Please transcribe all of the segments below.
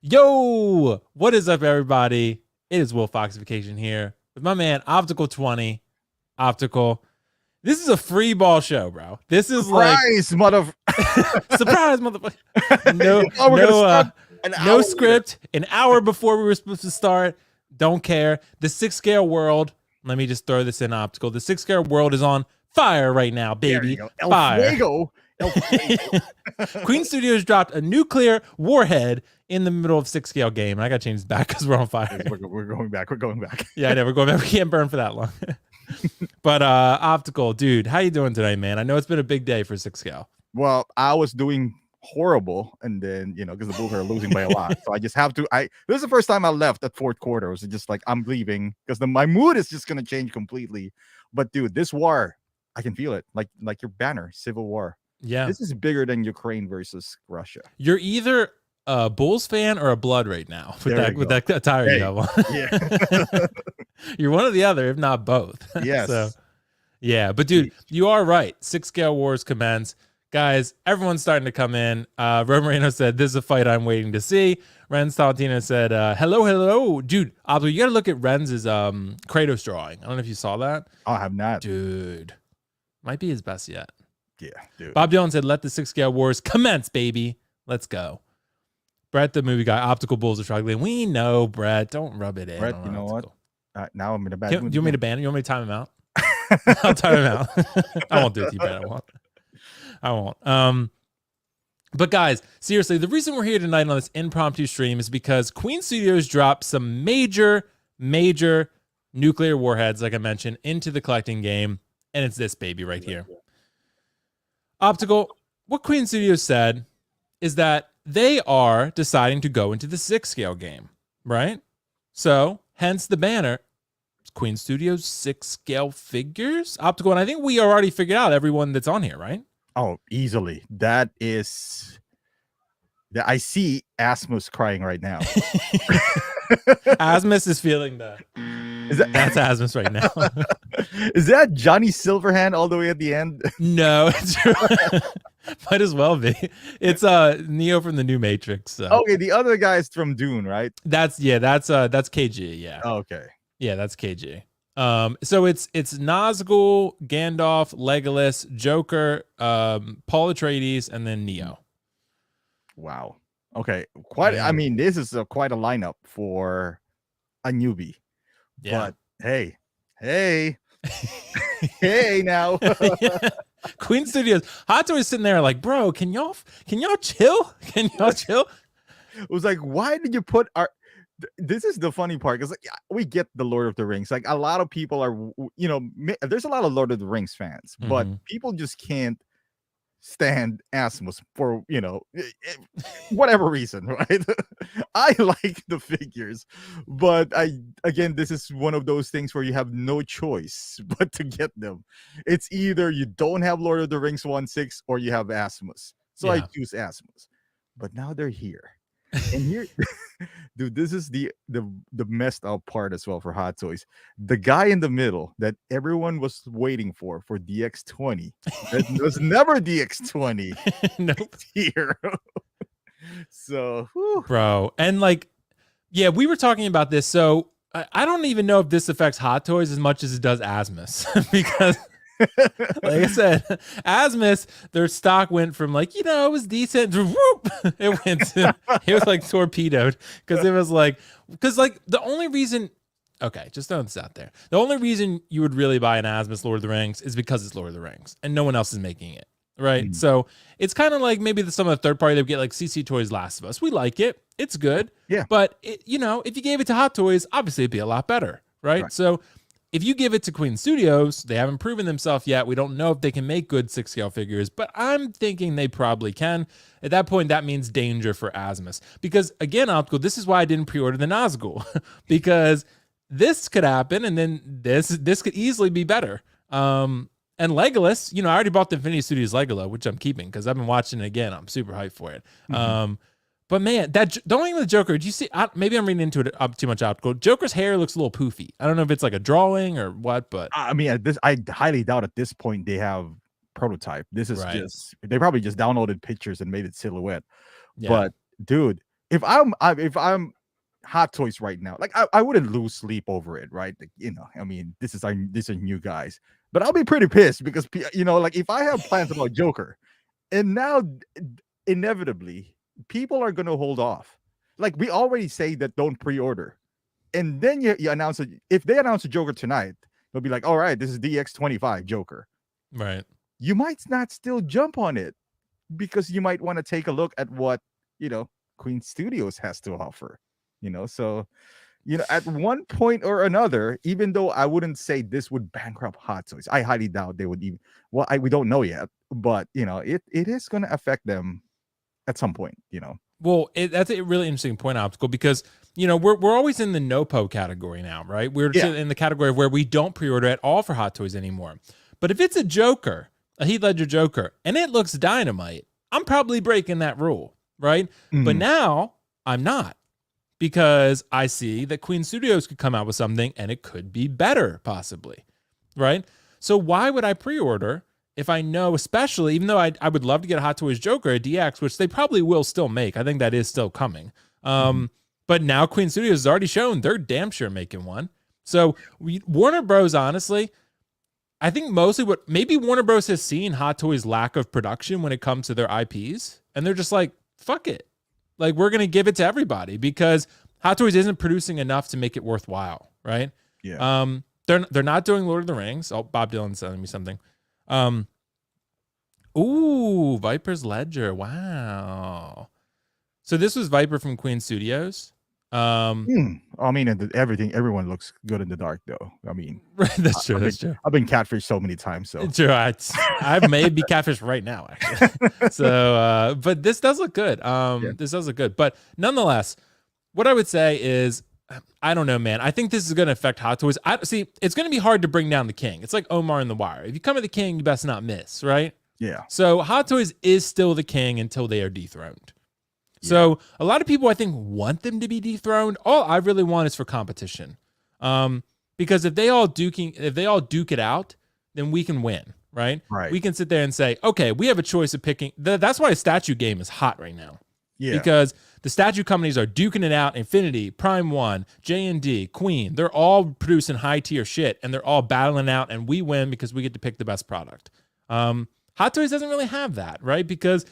Yo, what is up, everybody? It is WillFoxification here with my man Optical 20. Optical. This is a free ball show, bro. This is surprise, surprise, motherfucker. No script. An hour before we were supposed to start. Don't care. The 6-scale world. Let me just throw this in, Optical. The 6-scale world is on fire right now, baby. Fire. El Fuego. Queen Studios dropped a nuclear warhead in the middle of 6-scale game. I got to change this back because we're on fire. We're going back. We're going back. Yeah, I know. We're going back. We can't burn for that long. But Optical, dude, how you doing today, man? I know it's been a big day for 6-scale. Well, I was doing horrible, and then because the Bulls are losing by a lot, so I just have to. This is the first time I left at fourth quarter. It was just like I'm leaving because my mood is just gonna change completely. But dude, this war, I can feel it. Like your banner, civil war. Yeah, this is bigger than Ukraine versus Russia. You're either a Bulls fan or a Blood right now with that attire you have on. Yeah. You're one or the other, if not both. Yes. So, yeah, but dude, you are right. 6-scale wars commence. Guys, everyone's starting to come in. Romarino said, this is a fight I'm waiting to see. Ren Saltino said, hello. Dude, Optical, you got to look at Ren's Kratos drawing. I don't know if you saw that. I have not. Dude, might be his best yet. Yeah, dude. Bob Dylan said, let the 6-scale wars commence, baby. Let's go. Brett, the movie guy, Optical Bulls are struggling. We know, Brett. Don't rub it in. Brett, you know Optical. What? Now I'm in a bad mood. Do you want me to ban him? You want me to time him out? I'll time him out. I won't do it to you, Brett. I won't. But guys, seriously, the reason we're here tonight on this impromptu stream is because Queen Studios dropped some major nuclear warheads, like I mentioned, into the collecting game. And it's this baby right here. Optical, what Queen Studios said is that they are deciding to go into the 6-scale game, right? So, hence the banner, Queen Studios 6-scale figures? Optical, and I think we already figured out everyone that's on here, right? Oh, easily. That is... I see Asmus crying right now. Asmus is feeling that. That's Asmus right now. Is that Johnny Silverhand all the way at the end? No, it's might as well be. It's Neo from the new Matrix. So. Okay, the other guy's from Dune, right? That's KG. Yeah. Oh, okay. Yeah, that's KG. So it's Nazgul, Gandalf, Legolas, Joker, Paul Atreides, and then Neo. Wow. Okay. I mean, this is quite a lineup for a newbie. Yeah. But hey now. Yeah. Queen Studios. Hot Toys sitting there like, bro, can y'all chill? Can y'all chill? It was like, why did you put our... This is the funny part, because we get the Lord of the Rings. Like, a lot of people are, there's a lot of Lord of the Rings fans, but people just can't stand Asmus for whatever reason, right? I like the figures, but this is one of those things where you have no choice but to get them. It's either you don't have Lord of the Rings 1/6 or you have Asmus. So I choose Asmus. But now they're here. And here, dude, this is the messed up part as well for Hot Toys. The guy in the middle that everyone was waiting for DX20, that was never DX20. Nope. Here. So, bro, and we were talking about this. So I don't even know if this affects Hot Toys as much as it does Asmus, because. Like I said, Asmus, their stock went from it was decent to whoop. It was like torpedoed because the only reason, just throwing this out there, the only reason you would really buy an Asmus Lord of the Rings is because it's Lord of the Rings and no one else is making it, right? So it's kind of like maybe some of the third party that get like CC Toys Last of Us. We like it, it's good, but if you gave it to Hot Toys, obviously it'd be a lot better, right? So if you give it to Queen Studios, they haven't proven themselves yet. We don't know if they can make good 6-scale figures, but I'm thinking they probably can. At that point, that means danger for Asmus. Because, again, Optical, this is why I didn't pre-order the Nazgul. Because this could happen, and then this could easily be better. And Legolas, I already bought the Infinity Studios Legolas, which I'm keeping because I've been watching it again. I'm super hyped for it. But man, don't even the Joker. Did you see? Maybe I'm reading into it too much. Optical. Joker's hair looks a little poofy. I don't know if it's like a drawing or what, but I mean, I highly doubt at this point they have prototype. This is just they probably just downloaded pictures and made it silhouette. Yeah. But dude, if I'm Hot Toys right now, like I wouldn't lose sleep over it, right? Like, I mean, these are new guys, but I'll be pretty pissed because like if I have plans about Joker, and now inevitably people are gonna hold off. Like we already say that don't pre-order, and then you announce it. If they announce a Joker tonight, they'll be like, all right, this is DX25 Joker. Right. You might not still jump on it because you might want to take a look at what Queen Studios has to offer. So at one point or another, even though I wouldn't say this would bankrupt Hot Toys, I highly doubt they would even. Well, we don't know yet, but it is going to affect them at some point. Well, that's a really interesting point, Optical, because we're always in the no-po category now, right? We're in the category where we don't pre-order at all for Hot Toys anymore. But if it's a Joker, a Heath Ledger Joker, and it looks dynamite, I'm probably breaking that rule, right? Mm-hmm. But now I'm not, because I see that Queen Studios could come out with something and it could be better, possibly, right? So why would I pre-order if I know, especially, even though I would love to get a Hot Toys Joker, a DX, which they probably will still make. I think that is still coming. But now Queen Studios has already shown they're damn sure making one. So Warner Bros., honestly, I think mostly maybe Warner Bros. Has seen Hot Toys' lack of production when it comes to their IPs, and they're just like, fuck it. Like, we're going to give it to everybody because Hot Toys isn't producing enough to make it worthwhile, right? Yeah. They're not doing Lord of the Rings. Oh, Bob Dylan's telling me something. Ooh, Viper's Ledger. Wow. So this was Viper from Queen Studios. I mean, everyone looks good in the dark, though. I mean, that's true. That's true. I've been catfished so many times. So true. I may be catfished right now, actually. So, but this does look good. This does look good. But nonetheless, what I would say is, I don't know, man. I think this is going to affect Hot Toys. It's going to be hard to bring down the king. It's like Omar in The Wire. If you come at the king, you best not miss, right? Yeah. So Hot Toys is still the king until they are dethroned. Yeah. So a lot of people, I think, want them to be dethroned. All I really want is for competition. Because if they all duke it out, then we can win, right? Right. We can sit there and say, okay, we have a choice of picking. That's why a statue game is hot right now. Yeah. Because the statue companies are duking it out. Infinity, Prime One, JND, Queen. They're all producing high tier shit, and they're all battling out, and we win because we get to pick the best product. Hot Toys doesn't really have that, right? Because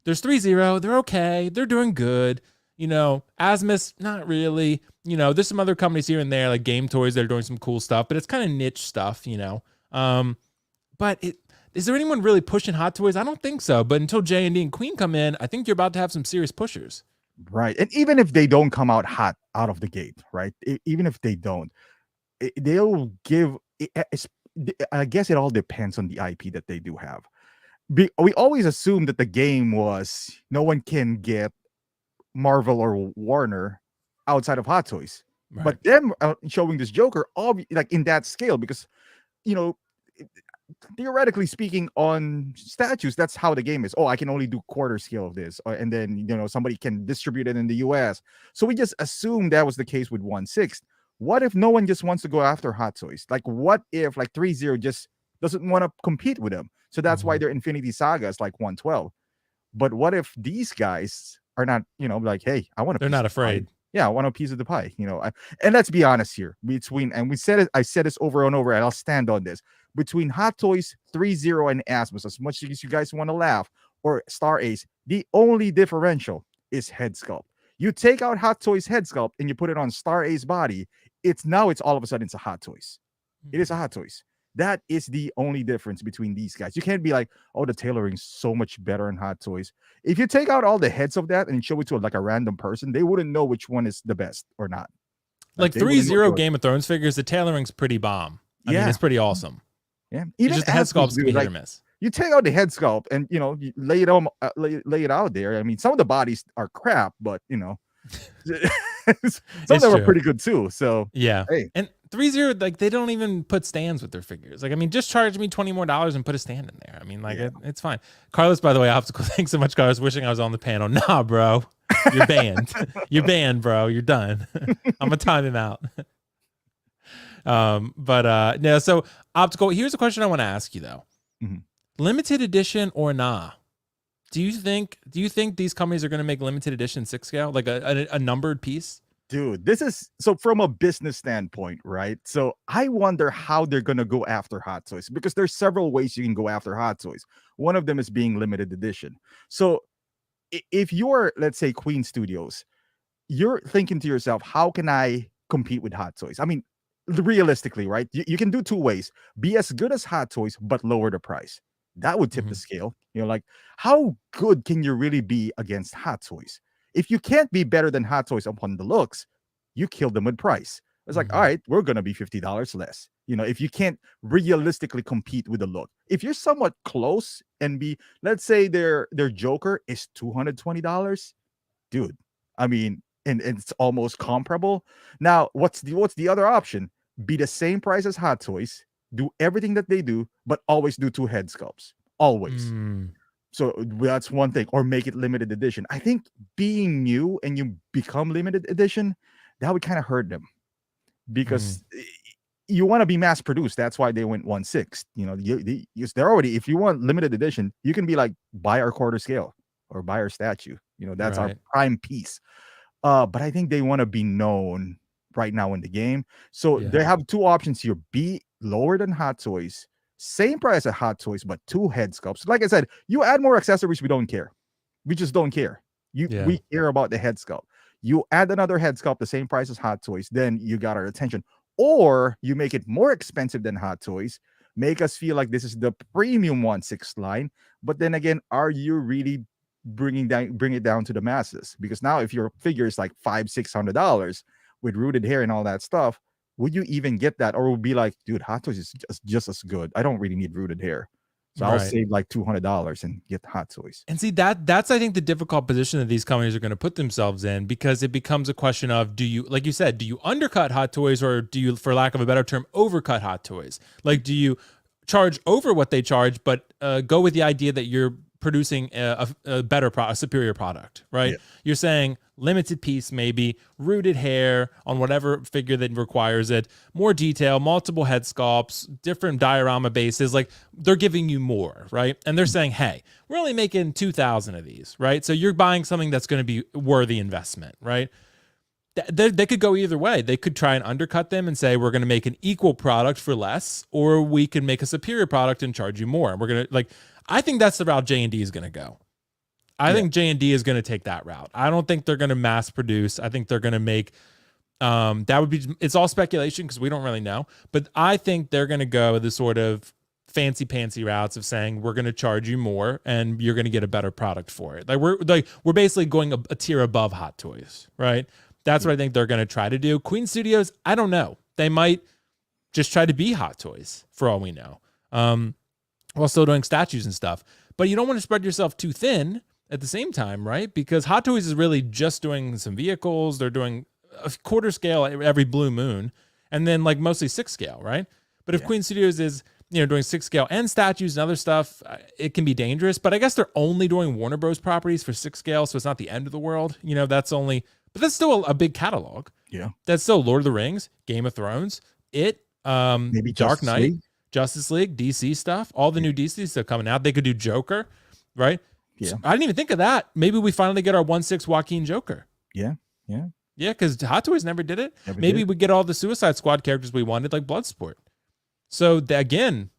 there's 3-0. They're okay. They're doing good. Asmus, not really. There's some other companies here and there, like Game Toys, that are doing some cool stuff, but it's kind of niche stuff, But is there anyone really pushing Hot Toys? I don't think so. But until JND and Queen come in, I think you're about to have some serious pushers. Right. And even if they don't come out hot out of the gate, right? Even if they don't, they'll give. I guess it all depends on the IP that they do have. We always assume that the game was no one can get Marvel or Warner outside of Hot Toys. Right. But them showing this Joker, like in that scale, because theoretically speaking, on statues, that's how the game is. Oh, I can only do quarter scale of this, and then somebody can distribute it in the US. So we just assumed that was the case with 1/6. What if no one just wants to go after Hot Toys? Like, what if 3-0 just doesn't want to compete with them? So that's why their Infinity Saga is like 112. But what if these guys are not, like, hey, I want to. They're not afraid. Yeah, I want a piece of the pie. And let's be honest here. I said this over and over, and I'll stand on this. Between Hot Toys, 3-0, and Asmus, as much as you guys want to laugh, or Star Ace, the only differential is head sculpt. You take out Hot Toys head sculpt and you put it on Star Ace body, it's all of a sudden it's a Hot Toys. It is a Hot Toys. That is the only difference between these guys. You can't be like, oh, the tailoring's so much better in Hot Toys. If you take out all the heads of that and show it to a random person, they wouldn't know which one is the best or not. Like 3-0 Game of Thrones figures, the tailoring's pretty bomb. I mean, it's pretty awesome. Yeah, even just the head sculpt's hit or miss. You take out the head sculpt and you lay it out there. I mean, some of the bodies are crap, but some of them are pretty good too. So yeah, hey. And 3-0, they don't even put stands with their figures. I mean, just charge me $20 more and put a stand in there. I mean, it's fine. Carlos, by the way, Optical, thanks so much, Carlos. Wishing I was on the panel. Nah, bro, you're banned. You're banned, bro. You're done. I'm gonna time him out. No. So Optical, here's a question I want to ask you though. Limited edition or nah? Do you think these companies are going to make limited edition 6 scale, like a numbered piece? Dude, this is so from a business standpoint, right? So I wonder how they're gonna go after Hot Toys because there's several ways you can go after Hot Toys. One of them is being limited edition. So if you're, let's say, Queen Studios, you're thinking to yourself, how can I compete with Hot Toys? I mean, realistically, right? You can do two ways: be as good as Hot Toys, but lower the price. That would tip the scale. Like, how good can you really be against Hot Toys? If you can't be better than Hot Toys upon the looks, you kill them with price. It's like, all right, we're gonna be $50 less. If you can't realistically compete with the look, if you're somewhat close and let's say their Joker is $220, dude. I mean, and it's almost comparable. Now, what's the other option? Be the same price as Hot Toys, do everything that they do, but always do 2 head sculpts. Always. So that's one thing, or make it limited edition. I think being new and you become limited edition, that would kind of hurt them because you want to be mass produced. That's why they went 1/6. They're already, if you want limited edition, you can be like, buy our quarter scale or buy our statue. That's our prime piece. But I think they want to be known right now in the game. So they have 2 options here: be lower than Hot Toys, same price as Hot Toys, but 2 head sculpts. Like I said, you add more accessories, we don't care. We just don't care. We care about the head sculpt. You add another head sculpt, the same price as Hot Toys, then you got our attention. Or you make it more expensive than Hot Toys, make us feel like this is the premium 1/6 line. But then again, are you really bring it down to the masses? Because now if your figure is like $500-$600 with rooted hair and all that stuff, would you even get that? Or would be like, dude, Hot Toys is just as good. I don't really need rooted hair. So I'll save like $200 and get Hot Toys. And see, that's I think the difficult position that these companies are going to put themselves in, because it becomes a question of, do you, like you said, do you undercut Hot Toys, or do you, for lack of a better term, overcut Hot Toys? Like, do you charge over what they charge, but go with the idea that you're producing a better a superior product, right? You're saying limited piece, maybe rooted hair on whatever figure that requires it, more detail, multiple head sculpts, different diorama bases. Like, they're giving you more, right? And they're saying, hey, we're only making 2,000 of these, right? So you're buying something that's going to be worthy investment, right? They could go either way. They could try and undercut them and say, we're going to make an equal product for less, or we can make a superior product and charge you more. And we're going to, like, I think that's the route JND is going to go. I think JND is going to take that route. I don't think they're going to mass produce. I think they're going to make, that would be, it's all speculation because we don't really know, but I think they're going to go the sort of fancy pantsy routes of saying, we're going to charge you more and you're going to get a better product for it. Like, we're basically going a tier above Hot Toys, right? That's what I think they're going to try to do. Queen Studios, I don't know. They might just try to be Hot Toys for all we know, while still doing statues and stuff. But you don't want to spread yourself too thin at the same time, right? Because Hot Toys is really just doing some vehicles. They're doing a quarter scale every blue moon, and then like mostly 6 scale, right? But if Queen Studios is, doing 6 scale and statues and other stuff, it can be dangerous. But I guess they're only doing Warner Bros. Properties for 6 scale, so it's not the end of the world. That's only, but that's still a big catalog. Yeah, that's still Lord of the Rings, Game of Thrones, maybe Dark Knight. Justice League, DC stuff, all the new DC stuff coming out. They could do Joker, right? Yeah. So I didn't even think of that. Maybe we finally get our 1/6 Joaquin Joker. Yeah. Because Hot Toys never did it. Maybe we get all the Suicide Squad characters we wanted, like Bloodsport. So again,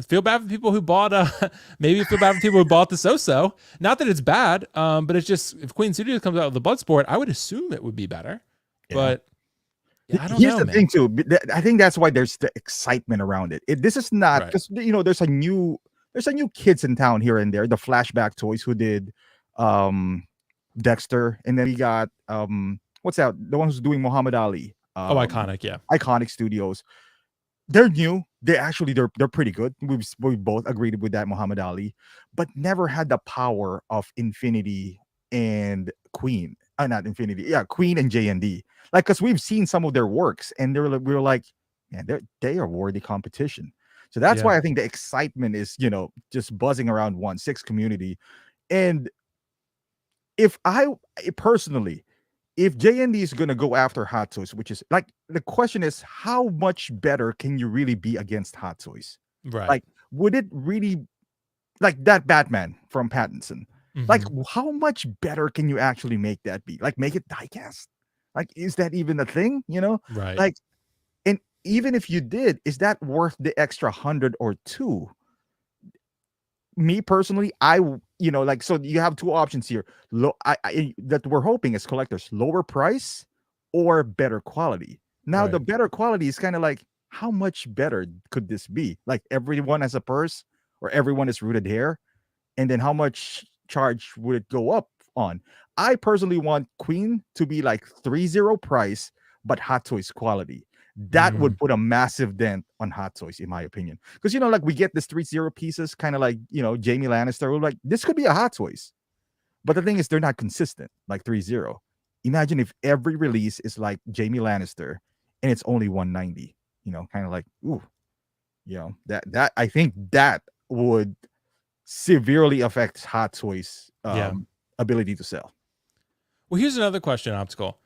feel bad for people who bought, maybe feel bad for people who bought the So-So. Not that it's bad, but it's just, if Queen Studios comes out with the Bloodsport, I would assume it would be better. Yeah. But I don't Here's know, the thing too. I think that's why there's the excitement around it. This is not because there's a new kids in town here and there. The Flashback Toys who did Dexter, and then we got what's that? The one who's doing Muhammad Ali. Iconic, yeah. Iconic Studios. They're new. They're pretty good. We both agreed with that, Muhammad Ali, but never had the power of Infinity and Queen. Not Infinity, Queen and JND. Like, because we've seen some of their works, and we were like, man, they are worthy competition. So that's why I think the excitement is, just buzzing around 1/6 community. And if personally, if JND is going to go after Hot Toys, which is like, the question is, how much better can you really be against Hot Toys? Right. Like, would it really, like that Batman from Pattinson? Like, Mhm. how much better can you actually make that be? Like, make it diecast? Like, is that even a thing? Right. Like, and even if you did, is that worth the extra 100 or two? Me personally, like, so you have two options here. That we're hoping as collectors, lower price or better quality. Now, the Right. better quality is kind of like, how much better could this be? Like, everyone has a purse or everyone is rooted hair, and then how much charge would it go up on? I personally want Queen to be like 3-0 price, but Hot Toys quality. That would Mm. put a massive dent on Hot Toys, in my opinion. Because like we get this 3-0 pieces, kind of like Jamie Lannister. We're like, this could be a Hot Toys. But the thing is, they're not consistent, like 3-0. Imagine if every release is like Jamie Lannister and it's only 190. Kind of like, ooh, that I think that would severely affects Hot Toys' Yeah. ability to sell. Well, here's another question, Optical.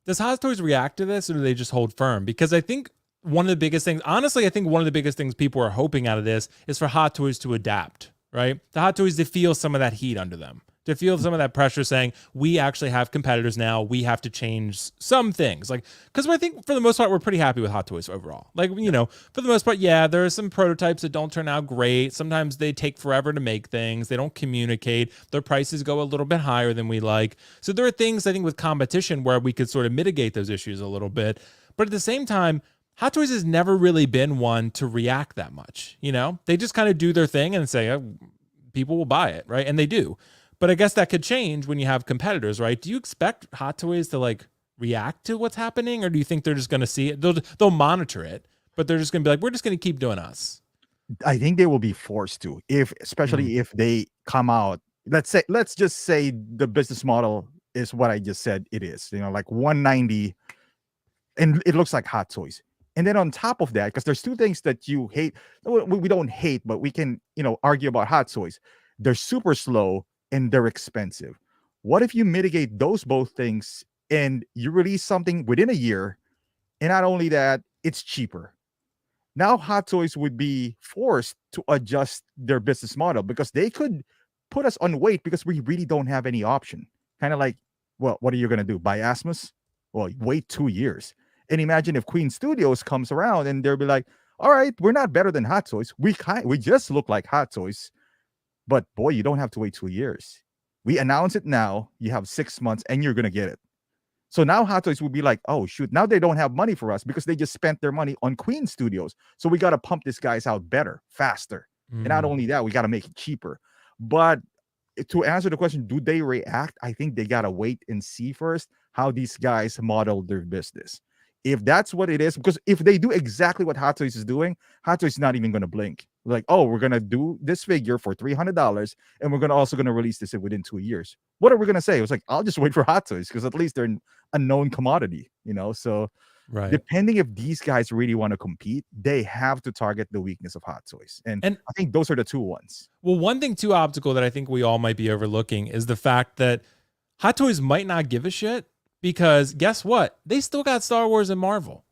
Does Hot Toys react to this or do they just hold firm? Because I think one of the biggest things, honestly, I think one of the biggest things people are hoping out of this is for Hot Toys to adapt, right? The Hot Toys to feel some of that heat under them, to feel some of that pressure saying, we actually have competitors now. We have to change some things. Like, because I think for the most part, we're pretty happy with Hot Toys overall. Like, for the most part, yeah, there are some prototypes that don't turn out great. Sometimes they take forever to make things. They don't communicate. Their prices go a little bit higher than we like. So there are things, I think, with competition where we could sort of mitigate those issues a little bit. But at the same time, Hot Toys has never really been one to react that much. They just kind of do their thing and say, oh, people will buy it, right? And they do. But I guess that could change when you have competitors, right? Do you expect Hot Toys to like react to what's happening, or do you think they're just going to see it? They'll monitor it, but they're just going to be like, we're just going to keep doing us. I think they will be forced to, especially if they come out. Let's just say the business model is what I just said it is. Like 190, and it looks like Hot Toys. And then on top of that, because there's two things that you hate, we don't hate, but we can argue about Hot Toys. They're super slow and they're expensive. What if you mitigate those both things and you release something within a year, and not only that, it's cheaper? Now Hot Toys would be forced to adjust their business model because they could put us on wait because we really don't have any option. Kind of like, well, what are you going to do? Buy Asmus? Well, wait 2 years. And imagine if Queen Studios comes around and they'll be like, all right, we're not better than Hot Toys. We just look like Hot Toys. But boy, you don't have to wait 2 years. We announce it now. You have 6 months and you're going to get it. So now Hot Toys will be like, oh, shoot, now they don't have money for us because they just spent their money on Queen Studios. So we got to pump these guys out better, faster. And not only that, we got to make it cheaper. But to answer the question, do they react? I think they got to wait and see first how these guys model their business. If that's what it is, because if they do exactly what Hot Toys is doing, Hot Toys is not even going to blink. Like, oh, we're going to do this figure for $300 and we're also going to release this within 2 years. What are we going to say? It was like, I'll just wait for Hot Toys because at least they're a known commodity, So Right. depending if these guys really want to compete, they have to target the weakness of Hot Toys. And I think those are the two ones. Well, one thing too, Optical, that I think we all might be overlooking is the fact that Hot Toys might not give a shit because guess what? They still got Star Wars and Marvel.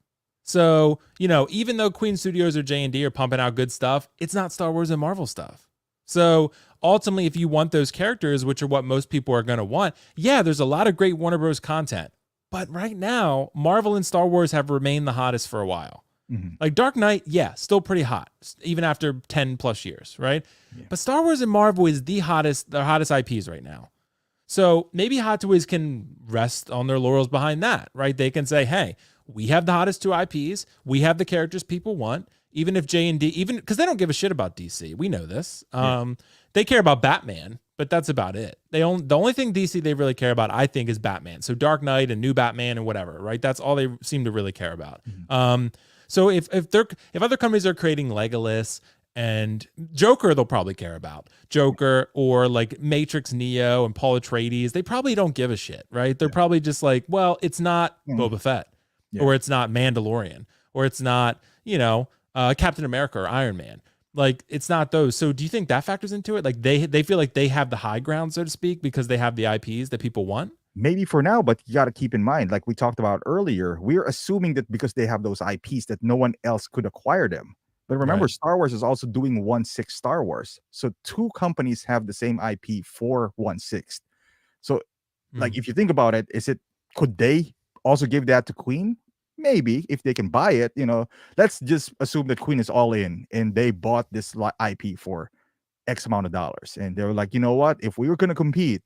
So, even though Queen Studios or JND are pumping out good stuff, it's not Star Wars and Marvel stuff. So ultimately, if you want those characters, which are what most people are going to want, yeah, there's a lot of great Warner Bros. Content. But right now, Marvel and Star Wars have remained the hottest for a while. Mm-hmm. Like Dark Knight, yeah, still pretty hot, even after 10 plus years, right? Yeah. But Star Wars and Marvel is their hottest IPs right now. So maybe Hot Toys can rest on their laurels behind that, right? They can say, hey, we have the hottest two IPs. We have the characters people want. Even if J&D, even because they don't give a shit about DC. We know this. They care about Batman, but that's about it. The only thing DC they really care about, I think, is Batman. So Dark Knight and New Batman and whatever, right? That's all they seem to really care about. Mm-hmm. So if other companies are creating Legolas and Joker, they'll probably care about Joker or like Matrix Neo and Paul Atreides. They probably don't give a shit, right? They're probably just like, well, it's not Boba Fett or it's not Mandalorian or it's not, Captain America or Iron Man. Like it's not those. So do you think that factors into it? Like they feel like they have the high ground, so to speak, because they have the IPs that people want? Maybe for now, but you got to keep in mind, like we talked about earlier, we're assuming that because they have those IPs that no one else could acquire them. But remember, Right. Star Wars is also doing 1/6 Star Wars. So two companies have the same IP for 1/6. So, like, Mm. if you think about it, could they also give that to Queen? Maybe if they can buy it. Let's just assume that Queen is all in and they bought this IP for X amount of dollars, and they were like, you know what? If we were going to compete,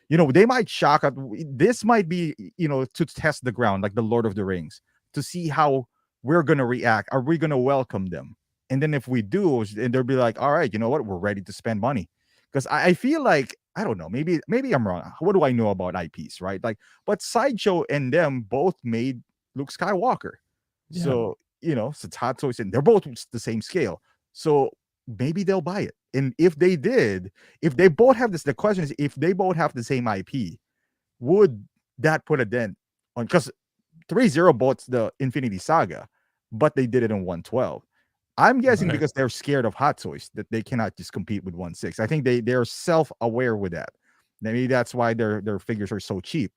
they might shock us. This might be, to test the ground, like the Lord of the Rings, to see how we're going to react. Are we going to welcome them? And then if we do, and they'll be like, all right, you know what? We're ready to spend money. Because I feel like, I don't know, maybe I'm wrong. What do I know about IPs, right? Like, but Sideshow and them both made Luke Skywalker. Yeah. So, so it's Hot Toys, and they're both the same scale. So maybe they'll buy it. And if they did, if they both have this, the question is, if they both have the same IP, would that put a dent on? Because 3-0 bought the Infinity Saga, but they did it in 112. I'm guessing Right. because they're scared of Hot Toys that they cannot just compete with 1/6. I think they're self-aware with that. Maybe that's why their figures are so cheap.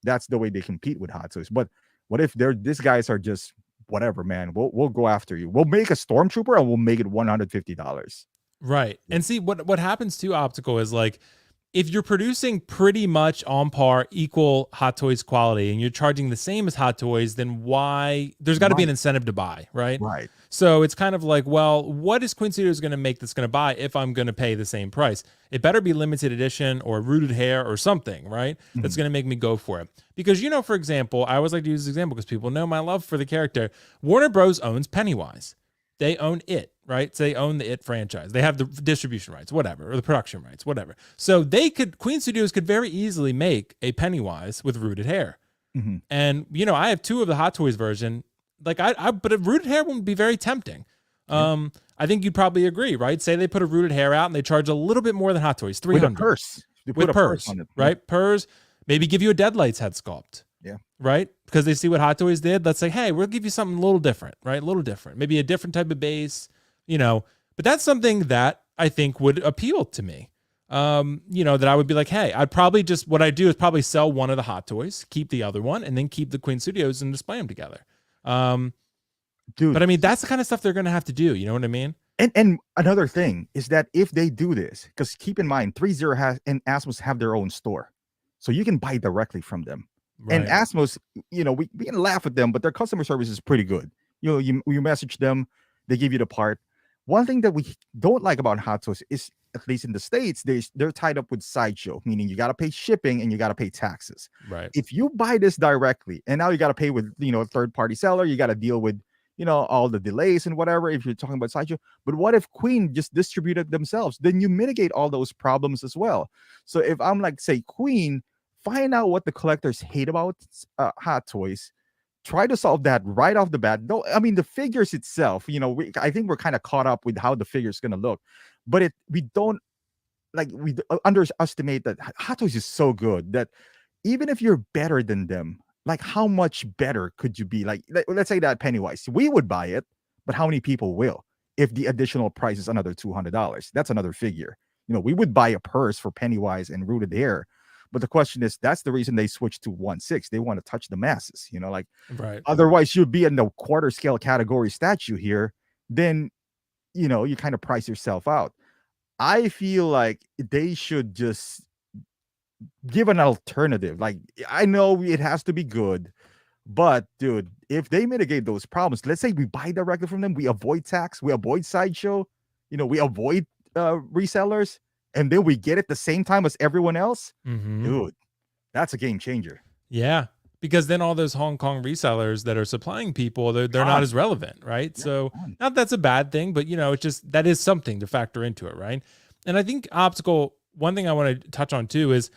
That's the way they compete with Hot Toys. But what if these guys are just whatever, man? We'll go after you. We'll make a Stormtrooper and we'll make it $150. Right. And see what happens to Optical is like if you're producing pretty much on par, equal Hot Toys quality, and you're charging the same as Hot Toys, then why there's got to be an incentive to buy, right? Right. So it's kind of like, well, what is Queen Studios going to make that's going to buy if I'm going to pay the same price? It better be limited edition or rooted hair or something, right? That's going to make me go for it. Because, for example, I always like to use this example because people know my love for the character. Warner Bros. Owns Pennywise. They own it, right? So they own the it franchise. They have the distribution rights, whatever, or the production rights, whatever. So Queen Studios could very easily make a Pennywise with rooted hair. Mm-hmm. And, I have 2 of the Hot Toys version. Like but a rooted hair would be very tempting. I think you'd probably agree, right? Say they put a rooted hair out and they charge a little bit more than Hot Toys, $300. With a purse. With purse on it, right? Purse, maybe give you a Deadlights head sculpt. Yeah. Right? Because they see what Hot Toys did. Let's say, hey, we'll give you something a little different, right? A little different. Maybe a different type of base, but that's something that I think would appeal to me. That I would be like, hey, what I do is probably sell one of the Hot Toys, keep the other one, and then keep the Queen Studios and display them together. Dude. But I mean, that's the kind of stuff they're going to have to do. You know what I mean? And another thing is that if they do this, because keep in mind, 3-0 and Asmus have their own store. So you can buy directly from them. Right. And Asmus, we can laugh at them, but their customer service is pretty good. You message them, they give you the part. One thing that we don't like about Hot Toys is, at least in the States, they're tied up with Sideshow, meaning you got to pay shipping and you got to pay taxes. Right. If you buy this directly, and now you got to pay with, a third-party seller, you got to deal with, all the delays and whatever, if you're talking about Sideshow. But what if Queen just distributed themselves? Then you mitigate all those problems as well. So if I'm like, say, Queen, find out what the collectors hate about Hot Toys, try to solve that right off the bat. Though, I mean, the figures itself, I think we're kind of caught up with how the figure's going to look, but we underestimate that Hot Toys is so good that even if you're better than them, like how much better could you be? Like, let's say that Pennywise, we would buy it, but how many people will? If the additional price is another $200, that's another figure. We would buy a purse for Pennywise and rooted hair. But the question is, that's the reason they switched to 1/6. They want to touch the masses, right. Otherwise you'd be in the quarter scale category statue here. Then, you kind of price yourself out. I feel like they should just give an alternative. Like, I know it has to be good, but dude, if they mitigate those problems, let's say we buy directly from them, we avoid tax, we avoid Sideshow, we avoid resellers, and then we get it the same time as everyone else, dude, that's a game changer. Yeah, because then all those Hong Kong resellers that are supplying people, they're not as relevant, right? Yeah, so not that's a bad thing, but it's just that is something to factor into it, right? And I think Optical, one thing I want to touch on too is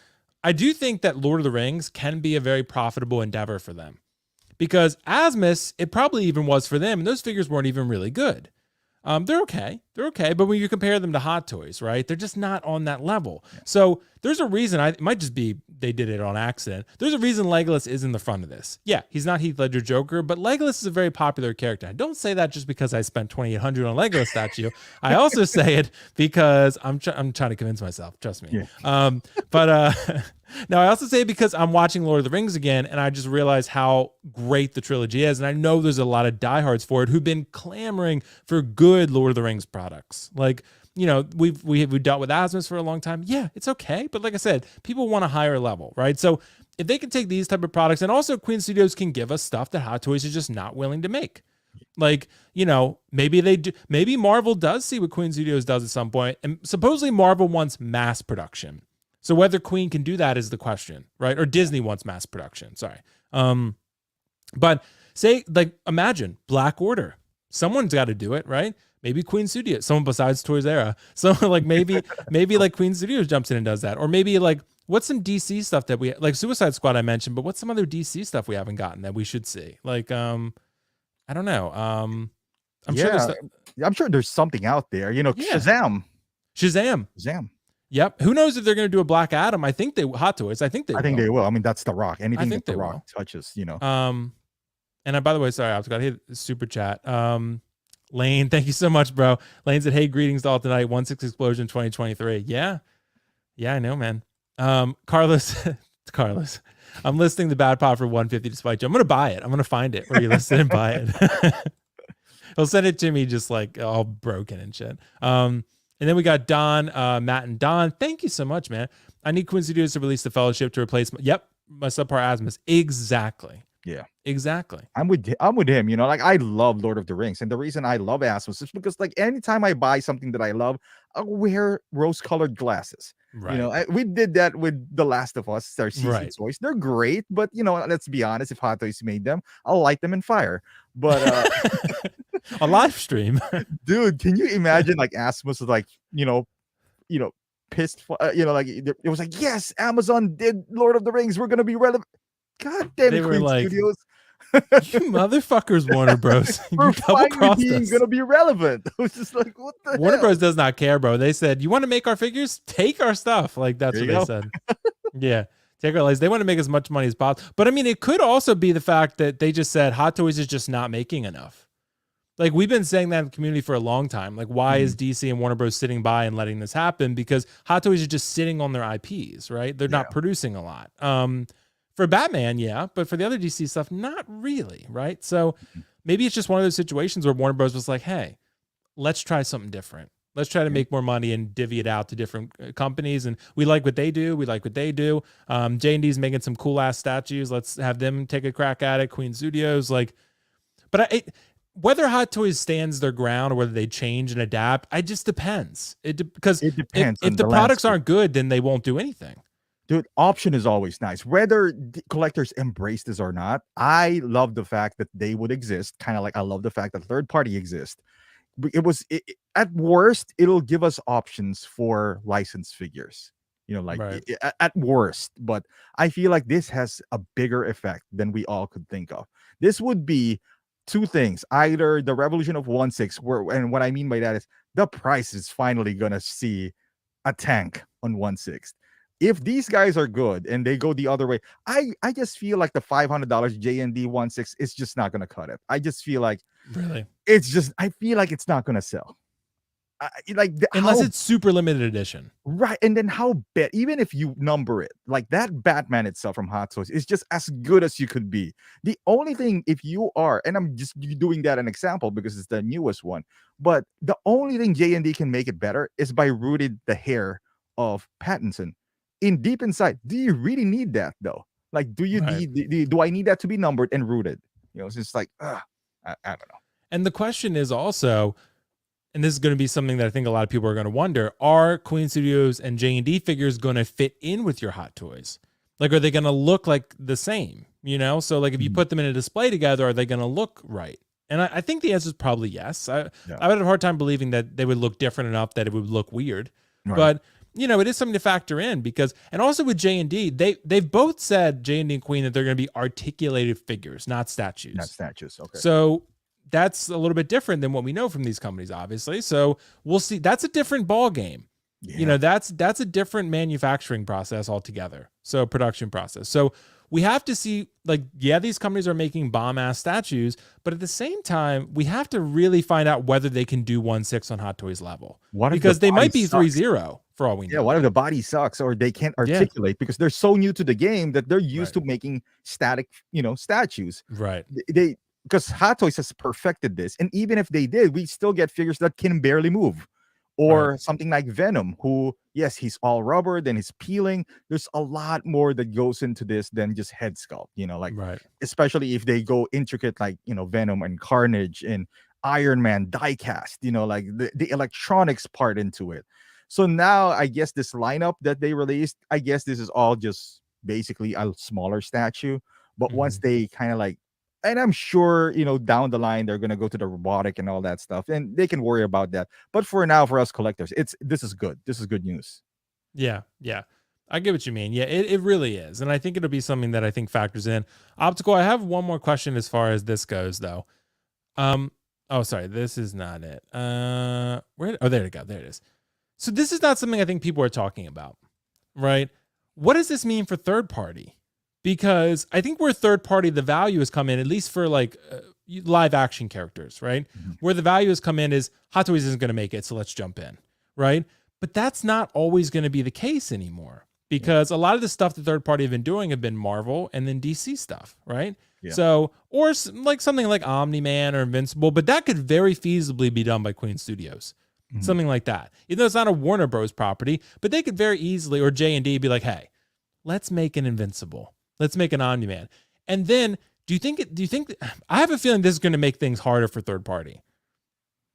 I do think that Lord of the Rings can be a very profitable endeavor for them, because Asmus, it probably even was for them, and those figures weren't even really good. They're okay, but when you compare them to Hot Toys, right, they're just not on that level. Yeah. So there's a reason. It might just be they did it on accident. There's a reason Legolas is in the front of this. Yeah, he's not Heath Ledger Joker, but Legolas is a very popular character. I don't say that just because I spent $2,800 on a Legolas statue. I also say it because I'm trying to convince myself. Trust me. Yeah. Now, I also say because I'm watching Lord of the Rings again, and I just realized how great the trilogy is, and I know there's a lot of diehards for it who've been clamoring for good Lord of the Rings products. Like, you know, we've dealt with Asmus for a long time. Yeah, it's okay, but like I said, people want a higher level, right? So if they can take these type of products, and also Queen Studios can give us stuff that Hot Toys is just not willing to make. Like, you know, maybe they do. Maybe Marvel does see what Queen Studios does at some point, and supposedly Marvel wants mass production. So whether Queen can do that is the question, right? Or Disney wants mass production. Sorry. But say, like, imagine Black Order. Someone's got to do it, right? Maybe Queen Studios, someone besides Toys Era. So like maybe like Queen Studios jumps in and does that. Or maybe like, what's some DC stuff that we like? Suicide Squad I mentioned, but what's some other DC stuff we haven't gotten that we should see? Like, I don't know. I'm sure there's something out there. You know, Shazam. Yep. Who knows if they're going to do a Black Adam? I think Hot Toys. I think they will. I mean, that's The Rock. Anything that The Rock touches, you know. And by the way, sorry, I was going to hit super chat. Lane, thank you so much, bro. Lane said, hey, greetings to all tonight. 1/6 Explosion 2023. Yeah, I know, man. Carlos, I'm listing the bad pot for 150 to spite you. I'm going to buy it. I'm going to find it where you list it and buy it. He'll send it to me just like all broken and shit. And then we got Don, Matt and Don. Thank you so much, man. I need Queen Studios to release the Fellowship to replace my subpar Asmus. Exactly. Yeah, exactly. I'm with him. You know, like I love Lord of the Rings, and the reason I love Asmus is because like anytime I buy something that I love, I'll wear rose-colored glasses. Right. You know, we did that with The Last of Us, our season toys. They're great, but you know, let's be honest. If Hot Toys made them, I'll light them in fire. But a live stream, dude. Can you imagine like Asmus was like, you know, pissed. Like it was like, yes, Amazon did Lord of the Rings. We're gonna be relevant. God damn it, Queen Studios. You motherfuckers, Warner Bros. We're finally gonna be relevant. I was just like, what the Warner hell? Bros. Does not care, bro. They said, you want to make our figures? Take our stuff. Like that's what they said. Yeah. Take our lives. They want to make as much money as possible. But I mean, it could also be the fact that they just said Hot Toys is just not making enough. Like we've been saying that in the community for a long time. Like, why is DC and Warner Bros. Sitting by and letting this happen? Because Hot Toys is just sitting on their IPs, right? They're not producing a lot. For Batman, but for the other DC stuff, not really, right? So maybe it's just one of those situations where Warner Bros. Was like, hey, let's try something different. Let's try to make more money and divvy it out to different companies. And we like what they do. JND is making some cool ass statues. Let's have them take a crack at it. Queen Studios, whether Hot Toys stands their ground or whether they change and adapt, it just depends. Because it depends. If the products aren't good, then they won't do anything. Dude, option is always nice. Whether collectors embrace this or not, I love the fact that they would exist. Kind of like I love the fact that third party exists. At worst, it'll give us options for licensed figures. You know, at worst. But I feel like this has a bigger effect than we all could think of. This would be two things: either the revolution of 1/6, and what I mean by that is the price is finally gonna see a tank on 1/6. If these guys are good and they go the other way, I just feel like the $500 JND 1/6 is just not gonna cut it. I just feel like I feel like it's not gonna sell. Unless it's super limited edition, right? And then even if you number it, like that Batman itself from Hot Toys is just as good as you could be. The only thing, if you are, and I'm just doing that an example because it's the newest one, but the only thing JND can make it better is by rooted the hair of Pattinson deep inside. Do you really need that though? Like, do you need? Do I need that to be numbered and rooted? You know, it's just like, I don't know. And the question is also, and this is going to be something that I think a lot of people are going to wonder: are Queen Studios and J&D figures going to fit in with your Hot Toys? Like, are they going to look like the same? You know, so like if you put them in a display together, are they going to look right? And I think the answer is probably yes. I would have a hard time believing that they would look different enough that it would look weird, but. You know, it is something to factor in because, and also with J&D, they've both said, J&D and Queen, that they're going to be articulated figures, not statues. Not statues, okay. So that's a little bit different than what we know from these companies, obviously. So we'll see. That's a different ball game. Yeah. You know, that's a different manufacturing process altogether. So production process. So we have to see, like, these companies are making bomb-ass statues, but at the same time, we have to really find out whether they can do 1/6 on Hot Toys level. Because they might be 3-0 for all we Yeah, know. one of the body sucks, or they can't Yeah. articulate because they're so new to the game that they're used Right. to making static, statues. Right. They because Hot Toys has perfected this, and even if they did, we still get figures that can barely move, Right. or something like Venom, who yes, he's all rubber, then he's peeling. There's a lot more that goes into this than just head sculpt. Like Right. especially if they go intricate, like Venom and Carnage and Iron Man diecast. Like the electronics part into it. So now I guess this lineup that they released, I guess this is all just basically a smaller statue. But once Mhm. they kind of like, and I'm sure, down the line they're gonna go to the robotic and all that stuff, and they can worry about that. But for now, for us collectors, this is good. This is good news. Yeah. Yeah. I get what you mean. Yeah, it really is. And I think it'll be something that I think factors in. Optical, I have one more question as far as this goes though. Oh sorry, this is not it. Where there we go. There it is. So this is not something I think people are talking about, right? What does this mean for third party? Because I think where third party the value has come in, at least for like live action characters, right? Mhm. Where the value has come in is Hot Toys isn't going to make it, so let's jump in, right? But that's not always going to be the case anymore because a lot of the stuff the third party have been doing have been Marvel and then DC stuff, right? Yeah. So, or like something like Omni Man or Invincible, but that could very feasibly be done by Queen Studios. Mhm. Something like that. Even though it's not a Warner Bros. Property, but they could very easily, or JND, be like, hey, let's make an Invincible. Let's make an Omni Man. And then, do you think? I have a feeling this is going to make things harder for third party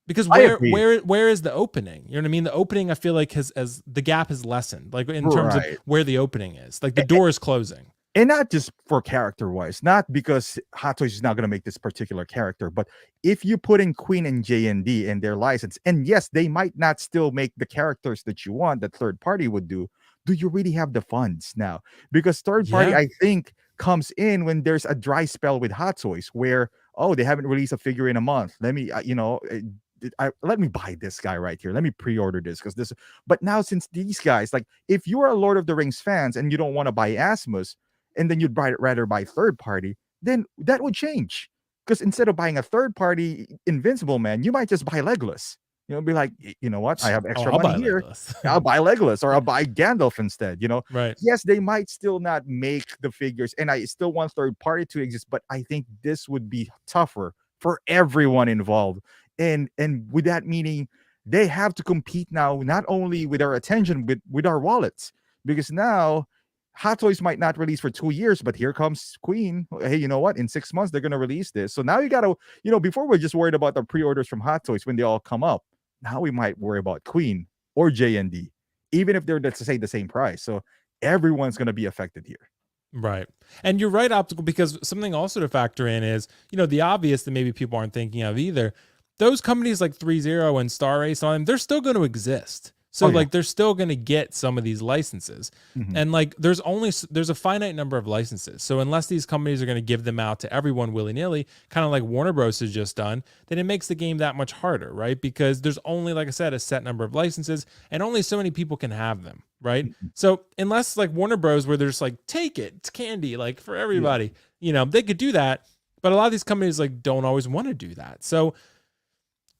because I agree. where is the opening? You know what I mean? The opening, I feel like has as the gap has lessened, like in terms of Right. where the opening is, like the door is closing. And not just for character wise, not because Hot Toys is not going to make this particular character, but if you put in Queen and JND in their license, and yes, they might not still make the characters that you want that third party would do you really have the funds now? Because third party, Yeah. I think, comes in when there's a dry spell with Hot Toys where, oh, they haven't released a figure in a month. Let me, let me buy this guy right here. Let me pre-order this because this. But now, since these guys, like, if you are a Lord of the Rings fans and you don't want to buy Asmus, and then you'd rather buy third party, then that would change. Because instead of buying a third party Invincible Man, you might just buy Legolas. Be like, you know what? I have Oh, extra I'll money buy here. Legolas. I'll buy Legolas or I'll buy Gandalf instead. Right. Yes, they might still not make the figures, and I still want third party to exist, but I think this would be tougher for everyone involved. And with that meaning, they have to compete now, not only with our attention, but with our wallets. Because now Hot Toys might not release for 2 years, but here comes Queen. Hey, you know what? In 6 months, they're going to release this. So now you got to, before we're just worried about the pre orders from Hot Toys when they all come up. Now we might worry about Queen or JND, even if they're, let's say, the same price. So everyone's going to be affected here. Right. And you're right, Optical, because something also to factor in is, the obvious that maybe people aren't thinking of either. Those companies like 3-0 and Star Race on them, they're still going to exist. So Oh, yeah. like they're still going to get some of these licenses. Mhm. And like there's a finite number of licenses. So unless these companies are going to give them out to everyone willy-nilly, kind of like Warner Bros has just done, then it makes the game that much harder, right? Because there's only, like I said, a set number of licenses and only so many people can have them, right? Mhm. So unless like Warner Bros where they're just like, take it, it's candy, like for everybody, they could do that. But a lot of these companies like don't always want to do that. So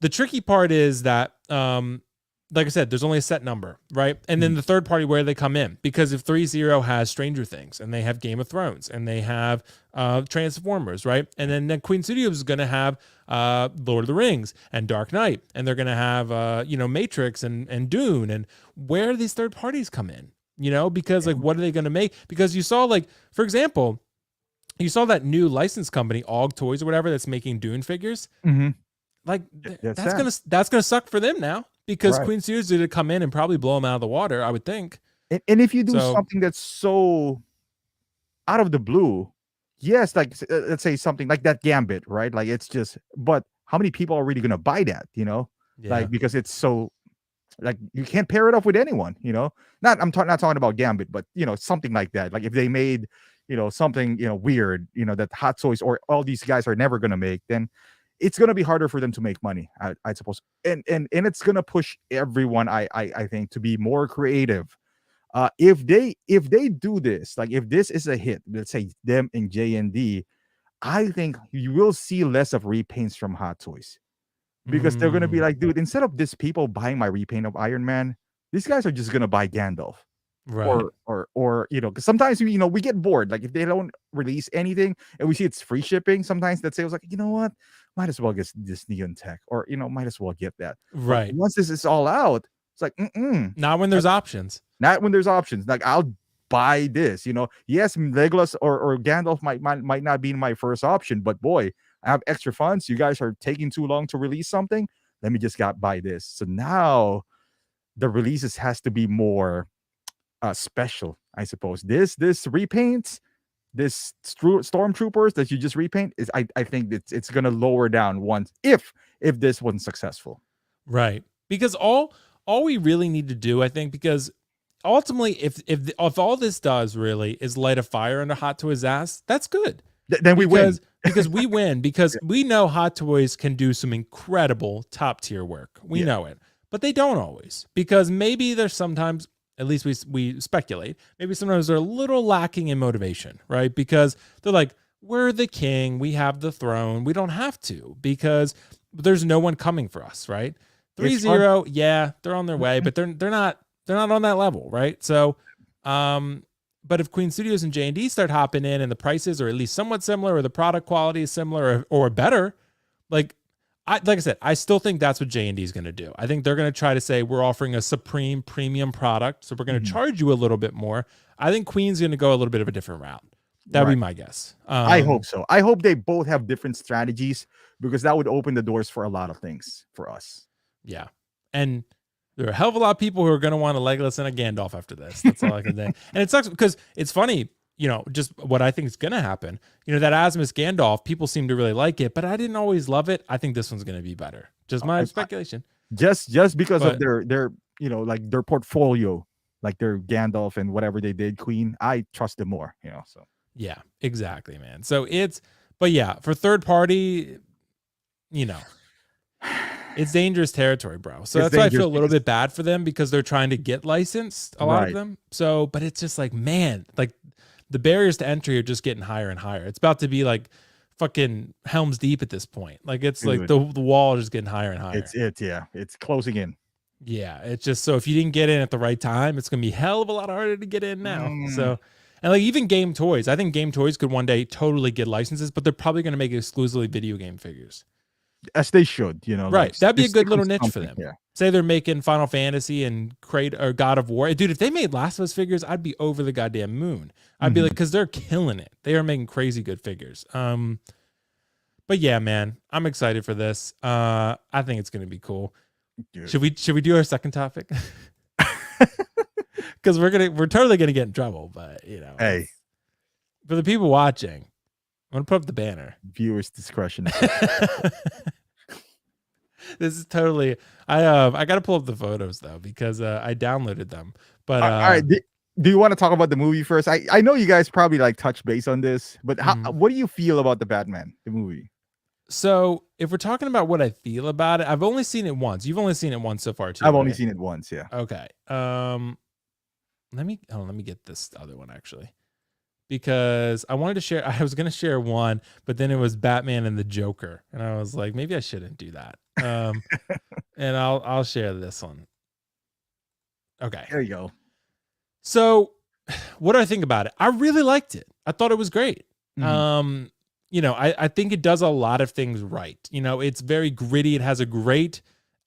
the tricky part is that like I said, there's only a set number, right? And then the third party, where they come in, because if 3-0 has Stranger Things and they have Game of Thrones and they have Transformers, right? And then Queen Studios is going to have Lord of the Rings and Dark Knight, and they're going to have Matrix and Dune. And where do these third parties come in? Because like what are they going to make? Because you saw, like, for example, you saw that new license company, Og Toys or whatever, that's making Dune figures. Mm-hmm. Like That's that's gonna suck for them now, because right. Queen Studios did come in and probably blow them out of the water, I would think. And if you do So something that's so out of the blue, yes, like let's say something like that Gambit, right? Like it's just, but how many people are really going to buy that? yeah, Like because it's so, like, you can't pair it up with anyone. Not not talking about Gambit, but something like that. Like if they made something weird, that Hot Toys or all these guys are never going to make, then it's going to be harder for them to make money, I suppose. And it's going to push everyone, I think, to be more creative. If they do this, like if this is a hit, let's say them and JND, I think you will see less of repaints from Hot Toys, because they're going to be like, dude, instead of these people buying my repaint of Iron Man, these guys are just gonna buy Gandalf. Right. Or because sometimes we get bored. Like if they don't release anything and we see it's free shipping, sometimes that sales like, you know what, might as well get this Neon Tech, or might as well get that. But Right. once this is all out, it's like Not when there's options. not when there's options. Like I'll buy this. Yes, Legolas or Gandalf might not be my first option, but boy, I have extra funds. You guys are taking too long to release something. Let me just buy this. So now the releases has to be more special, I suppose. This repaints, this stormtroopers that you just repaint is, I think it's gonna lower down once if this wasn't successful. Right. Because all we really need to do, I think, because ultimately if all this does really is light a fire under Hot Toys' ass, that's good. Then we win. Because we win, because we know Hot Toys can do some incredible top tier work. We know it, but they don't always, because maybe there's sometimes, at least we speculate, maybe sometimes they're a little lacking in motivation, right? Because they're like, we're the king, we have the throne, we don't have to, because there's no one coming for us, right? 3-0, yeah, they're on their way, but they're not on that level, right? So, but if Queen Studios and JND start hopping in and the prices are at least somewhat similar, or the product quality is similar or better, like I said, I still think that's what JND is going to do. I think they're going to try to say, we're offering a supreme premium product, so we're going to charge you a little bit more. I think Queen's going to go a little bit of a different route. That would be my guess. I hope so. I hope they both have different strategies, because that would open the doors for a lot of things for us. Yeah. And there are a hell of a lot of people who are going to want a Legolas and a Gandalf after this. That's all I can say. And it sucks because it's funny, just what I think is going to happen. That Asmus Gandalf, people seem to really like it, but I didn't always love it. I think this one's going to be better. Just my speculation. Just because of their like their portfolio, like their Gandalf and whatever they did, Queen, I trust them more, so. Yeah, exactly, man. So but yeah, for third party, it's dangerous territory, bro. So that's why I feel a little bit bad for them, because they're trying to get licensed, a lot of them. So, but it's just like, man, like the barriers to entry are just getting higher and higher. It's about to be like fucking Helm's Deep at this point. Like it's like the wall is just getting higher and higher. It's closing in. Yeah, it's just, so if you didn't get in at the right time, it's gonna be a hell of a lot harder to get in now. So, and like even Game Toys, I think Game Toys could one day totally get licenses, but they're probably gonna make exclusively video game figures. As they should, right? Like, that'd be a good little niche for them. Yeah. Say they're making Final Fantasy and or God of War, dude. If they made Last of Us figures, I'd be over the goddamn moon. I'd be like, because they're killing it. They are making crazy good figures. But yeah, man, I'm excited for this. I think it's gonna be cool. Dude. Should we do our second topic? Because we're totally gonna get in trouble. But hey, for the people watching, I'm gonna put up the banner. Viewers' discretion. This is totally. I gotta pull up the photos though, because I downloaded them. But all right, do you want to talk about the movie first? I know you guys probably like touch base on this, but what do you feel about the Batman, the movie? So if we're talking about what I feel about it, I've only seen it once. You've only seen it once so far too. I've only seen it once. Yeah. Okay. Let me get this other one actually, because I wanted to share. I was gonna share one, but then it was Batman and the Joker, and I was like, maybe I shouldn't do that. And I'll share this one. Okay. There you go. So, what do I think about it? I really liked it. I thought it was great. I think it does a lot of things right. It's very gritty. It has a great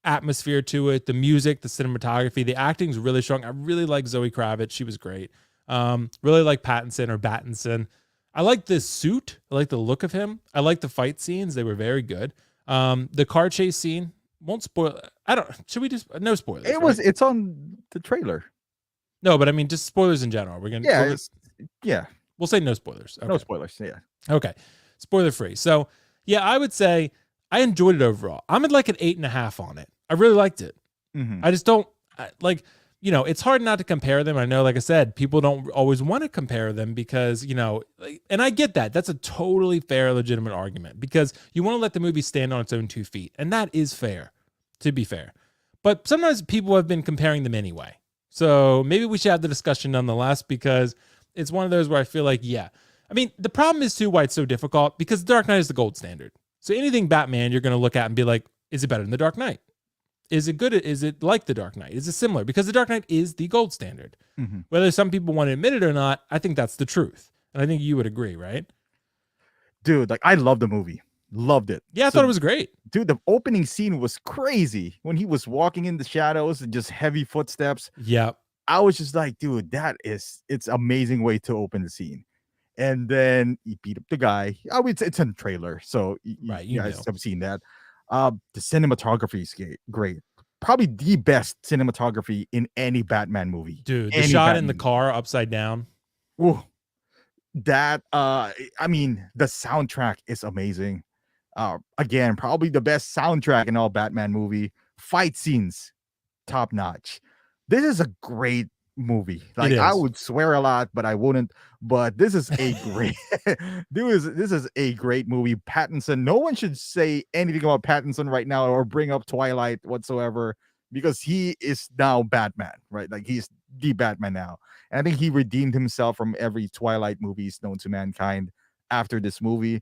atmosphere to it. The music, the cinematography, the acting is really strong. I really like Zoe Kravitz. She was great. Really like Pattinson. I like this suit. I like the look of him. I like the fight scenes. They were very good. The car chase scene, won't spoil. Should we just, no spoilers? It's on the trailer. No, but I mean, just spoilers in general. We're going to, we'll say no spoilers. Okay. No spoilers. Yeah. Okay. Spoiler free. So yeah, I would say I enjoyed it overall. I'm at like an 8.5 on it. I really liked it. I just don't it's hard not to compare them. I know, like I said, people don't always want to compare them because, and I get that. That's a totally fair, legitimate argument, because you want to let the movie stand on its own 2 feet. And that is fair, to be fair. But sometimes people have been comparing them anyway. So maybe we should have the discussion nonetheless, because it's one of those where I feel like, I mean, the problem is too why it's so difficult, because Dark Knight is the gold standard. So anything Batman, you're going to look at and be like, is it better than The Dark Knight? is it good? Is it like The Dark Knight? Is it similar? Because The Dark Knight is the gold standard. Mm-hmm. Whether some people want to admit it or not, I think that's the truth. And I think you would agree, right? Dude, like I love the movie. Loved it. Yeah, I thought it was great. Dude, the opening scene was crazy when he was walking in the shadows and just heavy footsteps. Yeah. I was just like, dude, it's amazing way to open the scene. And then he beat up the guy. Oh, it's in the trailer, so you guys have seen that. The cinematography is great. Probably the best cinematography in any Batman movie. Dude, the shot in the car upside down. Ooh, that I mean, the soundtrack is amazing. Again, probably the best soundtrack in all Batman movie. Fight scenes, top notch. This is a great movie. Like I would swear a lot, but I wouldn't. But this is a great this is a great movie. Pattinson. No one should say anything about Pattinson right now or bring up Twilight whatsoever, because he is now Batman, right? Like he's the Batman now. And I think he redeemed himself from every Twilight movies known to mankind after this movie.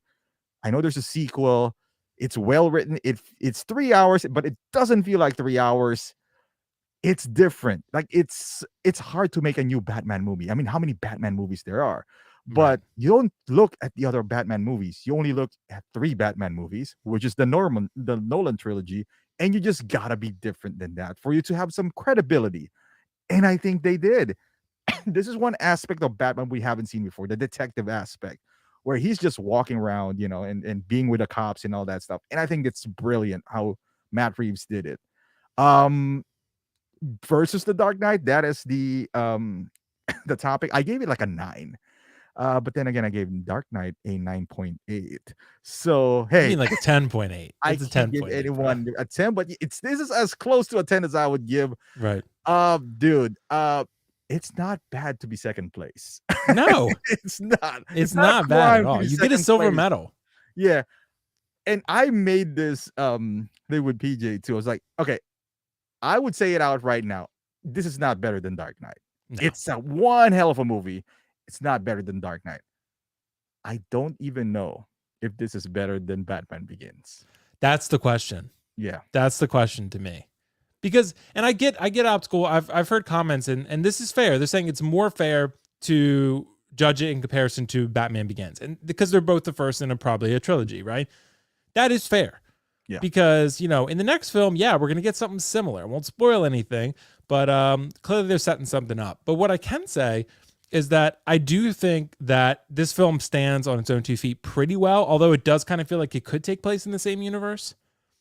I know there's a sequel. It's well written. It's 3 hours, but it doesn't feel like 3 hours. It's different. Like it's hard to make a new Batman movie. I mean, how many Batman movies there are? But you don't look at the other Batman movies. You only look at 3 Batman movies, which is the Nolan trilogy, and you just gotta be different than that for you to have some credibility. And I think they did. This is one aspect of Batman we haven't seen before, the detective aspect, where he's just walking around, and being with the cops and all that stuff. And I think it's brilliant how Matt Reeves did it. Versus The Dark Knight, that is the the topic. I gave it like a 9. But then again, I gave Dark Knight a 9.8. So hey, you mean like a 10.8. I can't give anyone a 10, but this is as close to a 10 as I would give. Right. Dude, it's not bad to be second place. No, it's not. It's not bad at all. You get a silver medal. Yeah. And I made this thing with PJ too. I was like, okay, I would say it out right now. This is not better than Dark Knight. No. It's a one hell of a movie. It's not better than Dark Knight. I don't even know if this is better than Batman Begins. That's the question. Yeah. That's the question to me. Because, and I get Optical. I've heard comments, and this is fair. They're saying it's more fair to judge it in comparison to Batman Begins. And because they're both the first in probably a trilogy, right? That is fair. Yeah. Because, in the next film, we're going to get something similar. I won't spoil anything, but clearly they're setting something up. But what I can say is that I do think that this film stands on its own 2 feet pretty well, although it does kind of feel like it could take place in the same universe.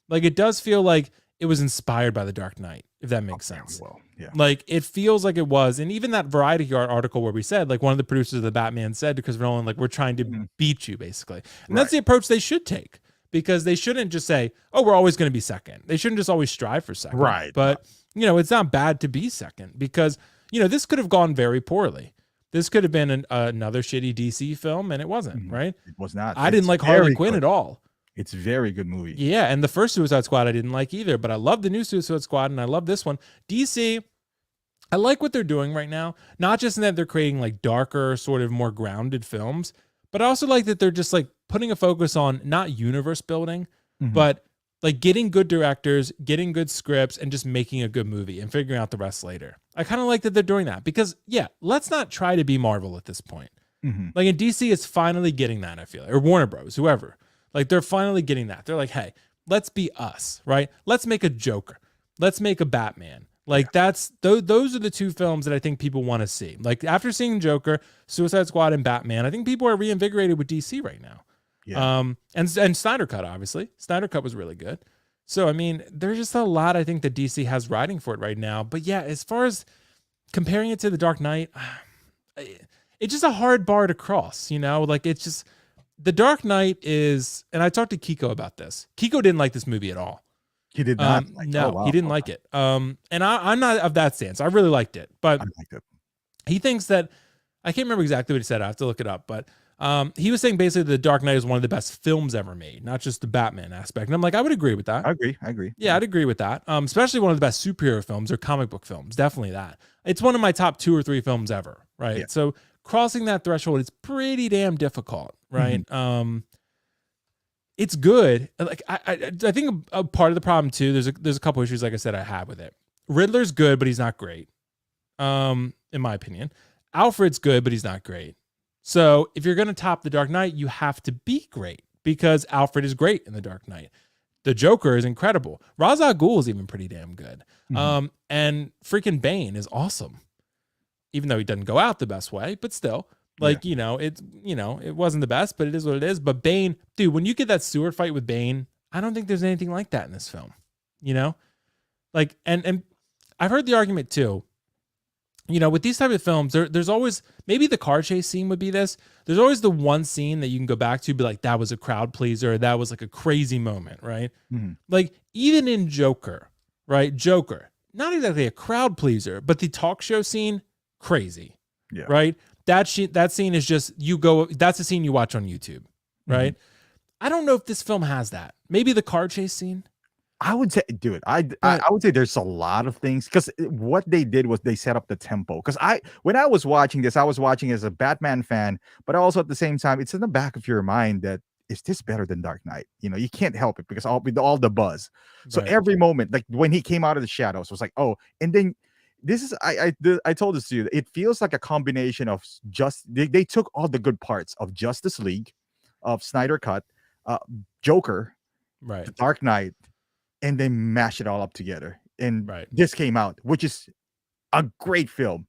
Like, it does feel like it was inspired by The Dark Knight, if that makes sense. Well, yeah. Like, it feels like it was. And even that Variety article where we said, like, one of the producers of the Batman said to Christopher Nolan, like, we're trying to beat you, basically. And that's the approach they should take. Because they shouldn't just say, oh, we're always going to be second. They shouldn't just always strive for second. Right. But, it's not bad to be second because, this could have gone very poorly. This could have been another shitty DC film, and it wasn't, right? It was not. I didn't like Harley Quinn at all. It's a very good movie. Yeah, and the first Suicide Squad I didn't like either, but I love the new Suicide Squad, and I love this one. DC, I like what they're doing right now. Not just in that they're creating like darker, sort of more grounded films, but I also like that they're just like putting a focus on not universe building, but like getting good directors, getting good scripts, and just making a good movie and figuring out the rest later. I kind of like that they're doing that because, let's not try to be Marvel at this point. Like in DC, it's finally getting that, I feel like, or Warner Bros, whoever. Like they're finally getting that. They're like, hey, let's be us, right? Let's make a Joker. Let's make a Batman. Like those are the 2 films that I think people want to see. Like after seeing Joker, Suicide Squad, and Batman, I think people are reinvigorated with DC right now. Yeah. And Snyder Cut, obviously. Snyder Cut was really good. So, I mean, there's just a lot I think that DC has riding for it right now. But yeah, as far as comparing it to The Dark Knight, it's just a hard bar to cross, Like it's just, The Dark Knight is, and I talked to Kiko about this. Kiko didn't like this movie at all. He did not. He didn't like it. And I'm not of that stance. I really liked it, but I liked it. He thinks that, I can't remember exactly what he said. I have to look it up, but he was saying basically The Dark Knight is one of the best films ever made, not just the Batman aspect. And I'm like, I would agree with that. I agree. Yeah, I'd agree with that. Especially one of the best superhero films or comic book films. Definitely that. It's one of my top 2 or 3 films ever, right? Yeah. So crossing that threshold is pretty damn difficult, right? it's good. Like I think a part of the problem too. There's a couple issues, like I said, I have with it. Riddler's good, but he's not great. In my opinion, Alfred's good, but he's not great. So if you're gonna top the Dark Knight, you have to be great because Alfred is great in the Dark Knight. The Joker is incredible. Ra's al Ghul is even pretty damn good. And freaking Bane is awesome, even though he doesn't go out the best way, but still. Like, it wasn't the best, but it is what it is. But Bane, dude, when you get that sewer fight with Bane, I don't think there's anything like that in this film. Like, and I've heard the argument too. With these type of films, there's always, maybe the car chase scene would be this. There's always the one scene that you can go back to, be like, that was a crowd pleaser, or that was like a crazy moment, right? Like, even in Joker, right? Joker, not exactly a crowd pleaser, but the talk show scene, crazy, right? That scene is just, that's a scene you watch on YouTube, right? I don't know if this film has that. Maybe the car chase scene. I would say, dude, I would say there's a lot of things, because what they did was they set up the tempo. Because when I was watching this, I was watching as a Batman fan, but also at the same time, it's in the back of your mind that, is this better than Dark Knight? You can't help it because with all the buzz. So every moment, like when he came out of the shadows, was like, oh, and then this is I told this to you. It feels like a combination of they took all the good parts of Justice League, of Snyder Cut, Joker, right, Dark Knight, and they mash it all up together. And this came out, which is a great film,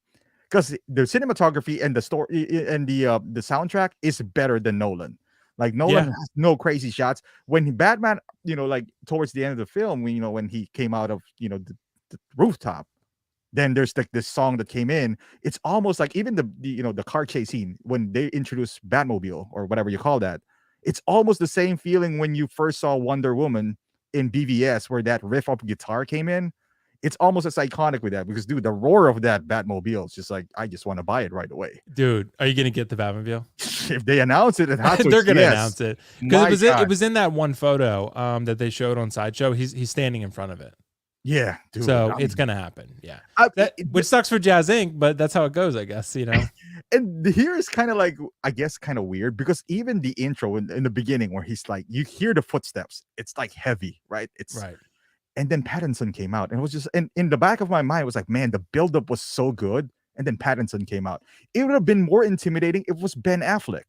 because the cinematography and the story and the soundtrack is better than Nolan. Like, Nolan has no crazy shots. When Batman, like towards the end of the film, when he came out of the rooftop, then there's like this song that came in. It's almost like even the car chase scene when they introduce Batmobile or whatever you call that. It's almost the same feeling when you first saw Wonder Woman in BVS, where that riff of guitar came in. It's almost as iconic with that, because, dude, the roar of that Batmobile is just like, I just want to buy it right away. Dude, are you gonna get the Batmobile? If they announce it, they're gonna announce it, because it was in that one photo that they showed on Sideshow. He's standing in front of it. Yeah, dude. So it's gonna happen. Yeah, which sucks for Jazz Inc., but that's how it goes, I guess. And here is kind of like, I guess, kind of weird, because even the intro in the beginning, where he's like, you hear the footsteps, it's like heavy, right? It's right. And then Pattinson came out, and it was just, and in the back of my mind, it was like, man, the buildup was so good. And then Pattinson came out. It would have been more intimidating if it was Ben Affleck,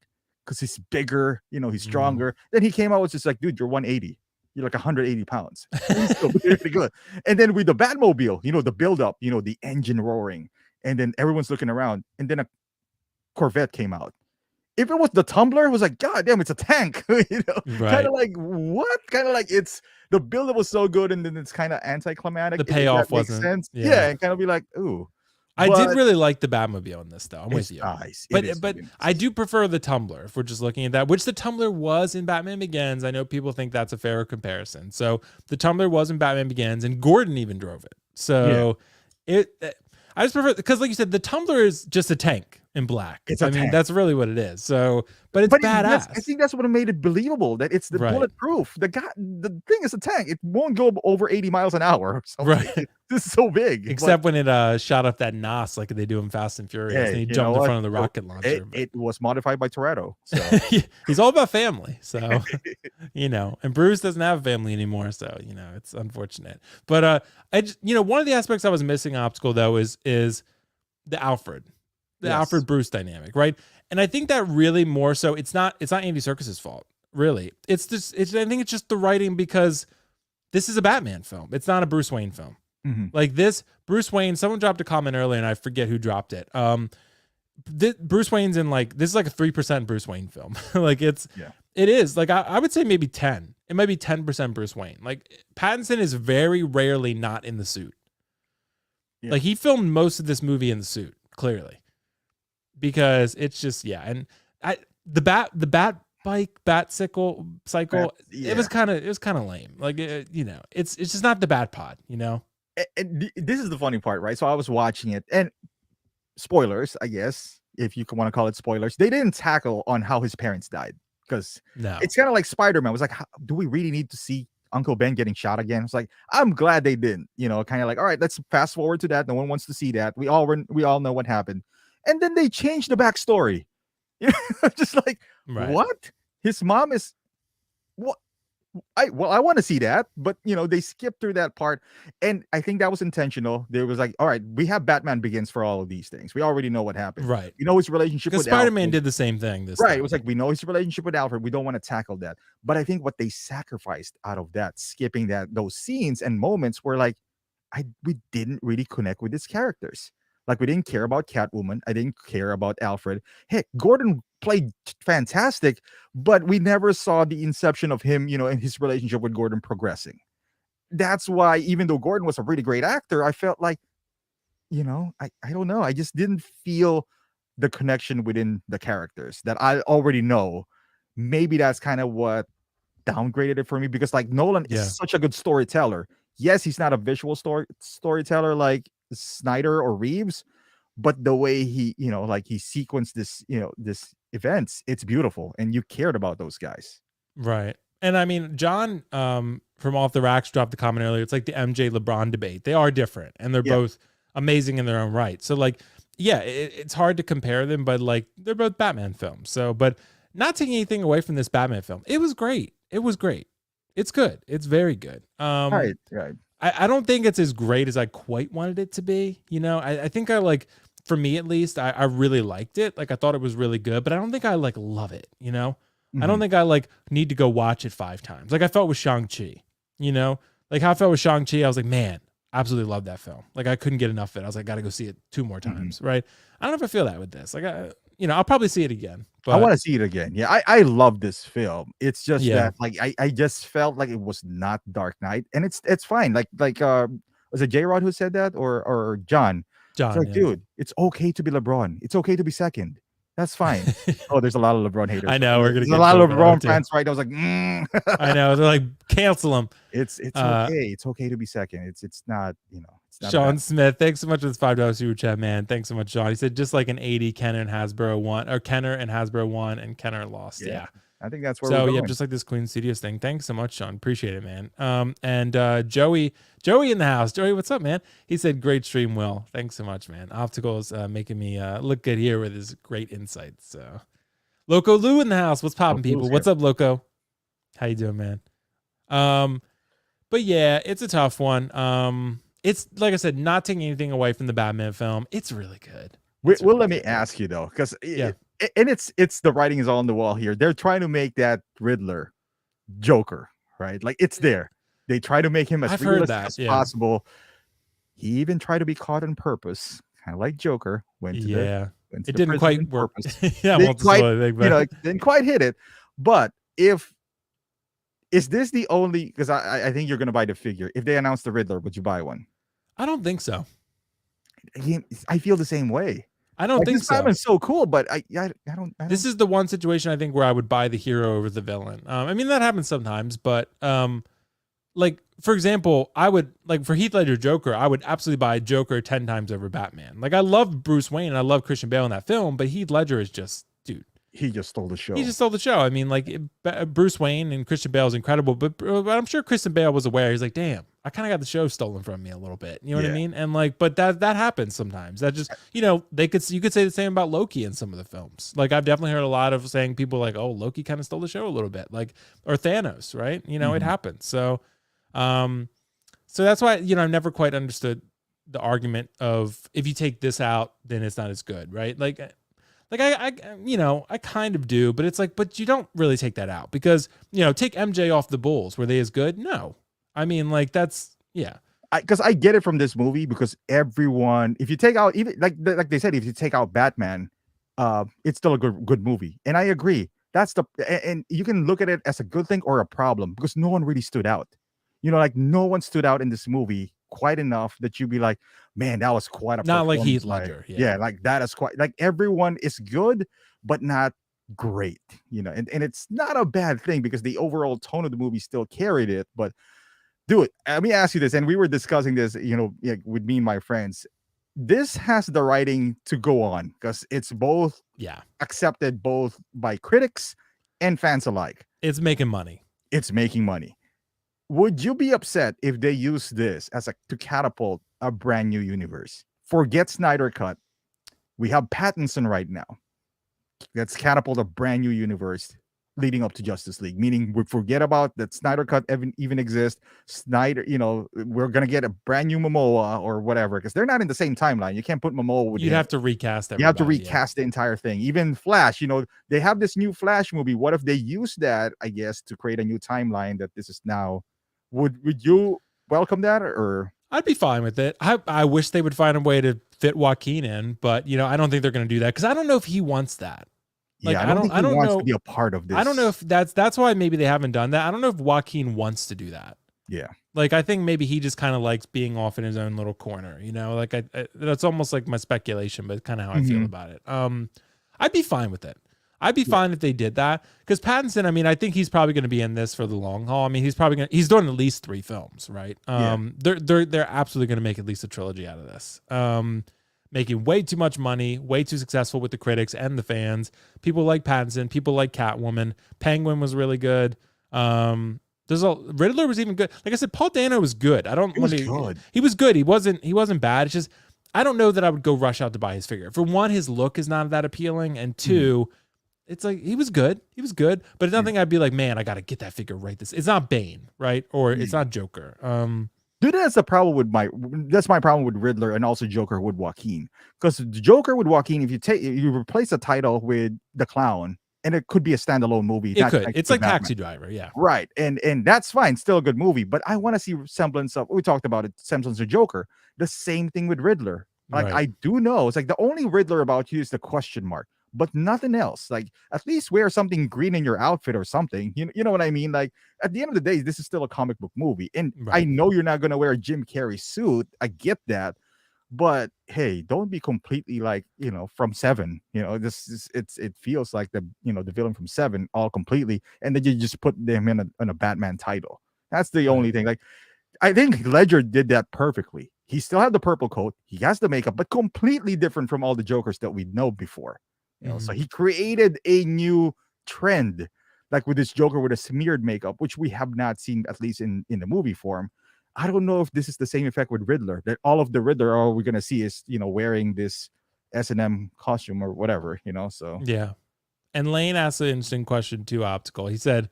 because he's bigger, he's stronger. Then he came out, was just like, dude, you're 180. You're like 180 pounds. He's still really good. And then with the Batmobile, the buildup, the engine roaring, and then everyone's looking around, and then a Corvette came out. If it was the Tumbler, it was like, God damn, it's a tank. Kind of like, what? Kind of like, it's the buildup was so good, and then it's kind of anticlimactic. The payoff wasn't. Sense. Yeah, and kind of be like, ooh. I did really like the Batmobile in this, though. I'm with you. Nice. But I do prefer the Tumbler, if we're just looking at that, which the Tumbler was in Batman Begins. I know people think that's a fair comparison. So the Tumbler was in Batman Begins, and Gordon even drove it. So I just prefer, because like you said, the Tumbler is just a tank in black. I mean, that's really what it is. So, but it's badass. I think that's what made it believable, that it's the bulletproof. The thing is a tank. It won't go over 80 miles an hour or something. Right. This is so big. Except when it shot up that NOS like they do in Fast and Furious, and he jumped in front of the rocket launcher. It was modified by Toretto. So he's all about family. So and Bruce doesn't have a family anymore. So it's unfortunate. But I just, one of the aspects I was missing Optical, though, is the Alfred. Alfred Bruce dynamic, right? And I think that really more so, it's not Andy Serkis's fault, really. I think it's just the writing, because this is a Batman film. It's not a Bruce Wayne film. Like this, Bruce Wayne, someone dropped a comment earlier, and I forget who dropped it. Bruce Wayne's in this is like a 3% Bruce Wayne film. Like it is like, I would say maybe 10. It might be 10% Bruce Wayne. Like Pattinson is very rarely not in the suit. Yeah. Like he filmed most of this movie in the suit, clearly. Because it's just and the bat cycle it was kind of lame. Like it's just not the Bat Pod. And this is the funny part, right? So I was watching it, and spoilers, I guess, if you want to call it spoilers, they didn't tackle on how his parents died, because it's kind of like Spider-Man. It was like, do we really need to see Uncle Ben getting shot again? It's like, I'm glad they didn't. Kind of like, all right, let's fast forward to that. No one wants to see that. We all know what happened. And then they changed the backstory. Just like, what? His mom is what? I want to see that, but they skipped through that part, and I think that was intentional. There was like, all right, we have Batman Begins for all of these things. We already know what happened. Right. We know his relationship Because with Spider-Man Alfred. did the same thing this Right. time. It was like we know his relationship with Alfred. We don't want to tackle that. But I think what they sacrificed out of that, skipping those scenes and moments were like, we didn't really connect with these characters. Like we didn't care about Catwoman. I didn't care about Alfred. Heck, Gordon played fantastic, but we never saw the inception of him, and his relationship with Gordon progressing. That's why, even though Gordon was a really great actor, I felt like, I don't know. I just didn't feel the connection within the characters that I already know. Maybe that's kind of what downgraded it for me, because like Nolan is such a good storyteller. Yes, he's not a visual storyteller like Snyder or Reeves, but the way he, like he sequenced this events, it's beautiful, and you cared about those guys. Right. And I mean, John from Off the Racks dropped the comment earlier. It's like the MJ LeBron debate. They are different, and they're both amazing in their own right. So like, yeah, it's hard to compare them, but like they're both Batman films. So, but not taking anything away from this Batman film, it was great. It was great. It's good. It's very good. Right. I don't think it's as great as I quite wanted it to be. I think I like, for me at least, I really liked it. Like I thought it was really good, but I don't think I like love it. I don't think I like need to go watch it 5 times. Like I felt with Shang-Chi, like how I felt with Shang-Chi. I was like, man, absolutely love that film. Like I couldn't get enough of it. I was like, got to go see it 2 more times. Right. I don't know if I feel that with this. Like, I'll probably see it again. But I want to see it again. Yeah, I love this film. It's just that like I just felt like it was not Dark Knight, and it's fine. Like was it J-Rod who said that, or John? It's like, dude, it's okay to be LeBron. It's okay to be second. That's fine. Oh, there's a lot of LeBron haters. I know we're gonna get a lot of LeBron fans, right? I was like, I know, they're like, cancel him. It's okay. It's okay to be second. It's not, it's not Sean bad. Smith, thanks so much for this $5 super chat, man. Thanks so much, Sean. He said just like an 80, Kenner and Hasbro won, or Kenner and Hasbro won, and Kenner lost. Yeah. I think that's where so we're yeah, going. just like this Queen Studios thing. Thanks so much, Sean. Appreciate it, man. And Joey in the house. Joey, what's up, man? He said great stream, Will. Thanks so much, man. Optical's making me look good here with his great insights. So Loco Lou in the house. What's popping, people? What's up, Loco? How you doing, man? But yeah, it's a tough one. It's like I said, not taking anything away from the Batman film. It's really good. Well, let me ask you though, because and it's the writing is all on the wall here. They're trying to make that Riddler Joker, right? Like it's there. They try to make him as realistic as possible. He even tried to be caught on purpose, kind of like Joker. It didn't quite work. Didn't quite hit it. But is this the only? Because I think you're going to buy the figure. If they announce the Riddler, would you buy one? I don't think so. I feel the same way. I don't think so. Batman's so cool, but I don't. This is the one situation I think where I would buy the hero over the villain. I mean that happens sometimes, but like for example, I would like for Heath Ledger Joker, I would absolutely buy Joker 10 times over Batman. Like I love Bruce Wayne and I love Christian Bale in that film, but Heath Ledger is just, dude. He just stole the show. I mean, like Bruce Wayne and Christian Bale is incredible, but I'm sure Christian Bale was aware. He's like, damn, I kind of got the show stolen from me a little bit. You know what I mean? And like, but that happens sometimes. That just, you could say the same about Loki in some of the films. Like I've definitely heard a lot of saying people like, oh, Loki kind of stole the show a little bit, like, or Thanos, right? It happens. So, so that's why, I've never quite understood the argument of if you take this out, then it's not as good, right? Like I kind of do, but it's like, but you don't really take that out because, take MJ off the Bulls. Were they as good? No. I mean, like that's, because I get it from this movie because everyone, if you take out even like they said, if you take out Batman, it's still a good movie. And I agree. And you can look at it as a good thing or a problem because no one really stood out. Like no one stood out in this movie quite enough that you'd be like, man, that was quite a not like Heath Ledger. Like that is quite like everyone is good, but not great, and it's not a bad thing because the overall tone of the movie still carried it. But dude, let me ask you this, and we were discussing this, with me and my friends. This has the writing to go on because it's both accepted both by critics and fans alike. It's making money. Would you be upset if they use this to catapult a brand new universe? Forget Snyder Cut. We have Pattinson right now. Let's catapult a brand new universe. leading up to Justice League, meaning we forget about that Snyder cut even exists. Snyder, we're gonna get a brand new Momoa or whatever, because they're not in the same timeline. You can't put Momoa with You'd him. have to recast everybody. You have to recast the entire thing. Even Flash, they have this new Flash movie. What if they use that, I guess, to create a new timeline that this is now? Would you welcome that, or? I'd be fine with it. I wish they would find a way to fit Joaquin in, but I don't think they're going to do that, because I don't know if he wants that. Like, yeah, I don't think he wants to be a part of this. I don't know if that's why maybe they haven't done that. I don't know if Joaquin wants to do that. Yeah. Like, I think maybe he just kind of likes being off in his own little corner, like that's almost like my speculation, but kind of how I feel about it. I'd be fine with it. I'd be fine if they did that, because Pattinson, I mean, I think he's probably going to be in this for the long haul. I mean, he's doing at least 3 films, right? They're absolutely going to make at least a trilogy out of this. Making way too much money, way too successful with the critics and the fans. People like Pattinson, people like Catwoman. Penguin was really good. Riddler was even good. Like I said, Paul Dano was good. He was good. He wasn't bad. It's just, I don't know that I would go rush out to buy his figure. For one, his look is not that appealing, and two, it's like he was good, but it's nothing I'd be like, man, I got to get that figure right. It's not Bane, right? Or it's not Joker. Dude, that's my problem with Riddler and also Joker with Joaquin. Because Joker with Joaquin, if you replace the title with the Clown, and it could be a standalone movie. It's like Taxi Driver, yeah. Right. And that's fine, still a good movie. But I want to see semblance of, we talked about it, semblance of Joker. The same thing with Riddler. Like, right. I do know, it's like the only Riddler about you is the question mark, but nothing else. Like, at least wear something green in your outfit or something. You know what I mean? Like, at the end of the day, this is still a comic book movie. And I know you're not going to wear a Jim Carrey suit. I get that. But hey, don't be completely like, from Seven. It feels like the villain from Seven all completely. And then you just put them in a Batman title. That's the only thing. Like, I think Ledger did that perfectly. He still had the purple coat. He has the makeup, but completely different from all the Jokers that we know before. So he created a new trend, like with this Joker with a smeared makeup, which we have not seen, at least in the movie form. I don't know if this is the same effect with Riddler, that all of the Riddler all we're gonna see is wearing this S&M costume or whatever. So yeah. And Lane asked an interesting question to Optical. He said,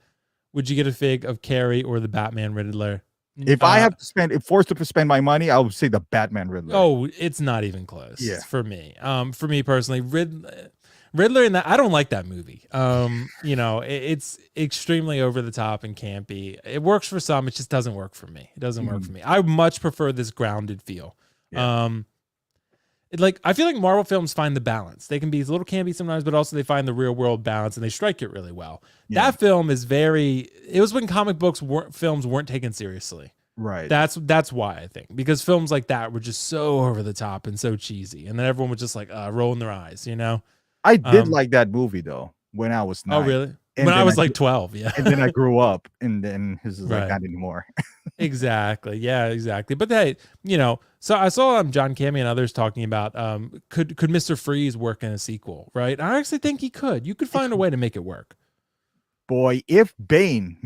"Would you get a fig of Carrie or the Batman Riddler?" If I have to forced to spend my money, I would say the Batman Riddler. Oh, it's not even close. Yeah. For me. For me personally, Riddler in that, I don't like that movie. It's extremely over the top and campy. It works for some, it just doesn't work for me. It doesn't work for me. I much prefer this grounded feel. Yeah. I feel like Marvel films find the balance. They can be a little campy sometimes, but also they find the real world balance and they strike it really well. Yeah. That film is it was when comic books films weren't taken seriously. Right. That's why, I think, because films like that were just so over the top and so cheesy, and then everyone was just like rolling their eyes. I did like that movie though when I was 9. Oh, really? When I was like 12, yeah. And then I grew up, and then this is like not anymore. Exactly. Yeah, exactly. But hey, so I saw John Cammey and others talking about could Mr. Freeze work in a sequel, right? I actually think he could. You could find a way to make it work. Boy, if Nolan